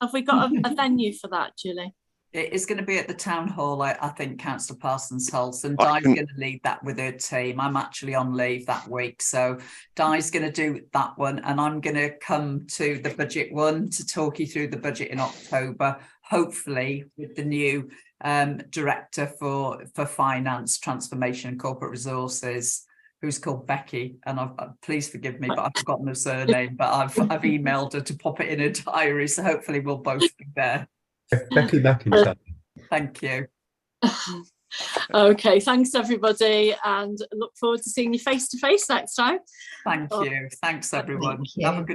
have we got a venue for that, Julie? It is going to be at the town hall, I think, Councillor Parsons Hulse, and Di's going to lead that with her team. I'm actually on leave that week, so Di's going to do that one, and I'm going to come to the budget one to talk you through the budget in October, hopefully with the new director for finance, transformation and corporate resources, who's called Becky, and please forgive me, but I've forgotten her surname, but I've emailed her to pop it in her diary, so hopefully we'll both be there. Becky McIntyre. Thank you. Okay, thanks everybody, and look forward to seeing you face to face next time. Thank you. Thanks everyone. Thank you. Have a good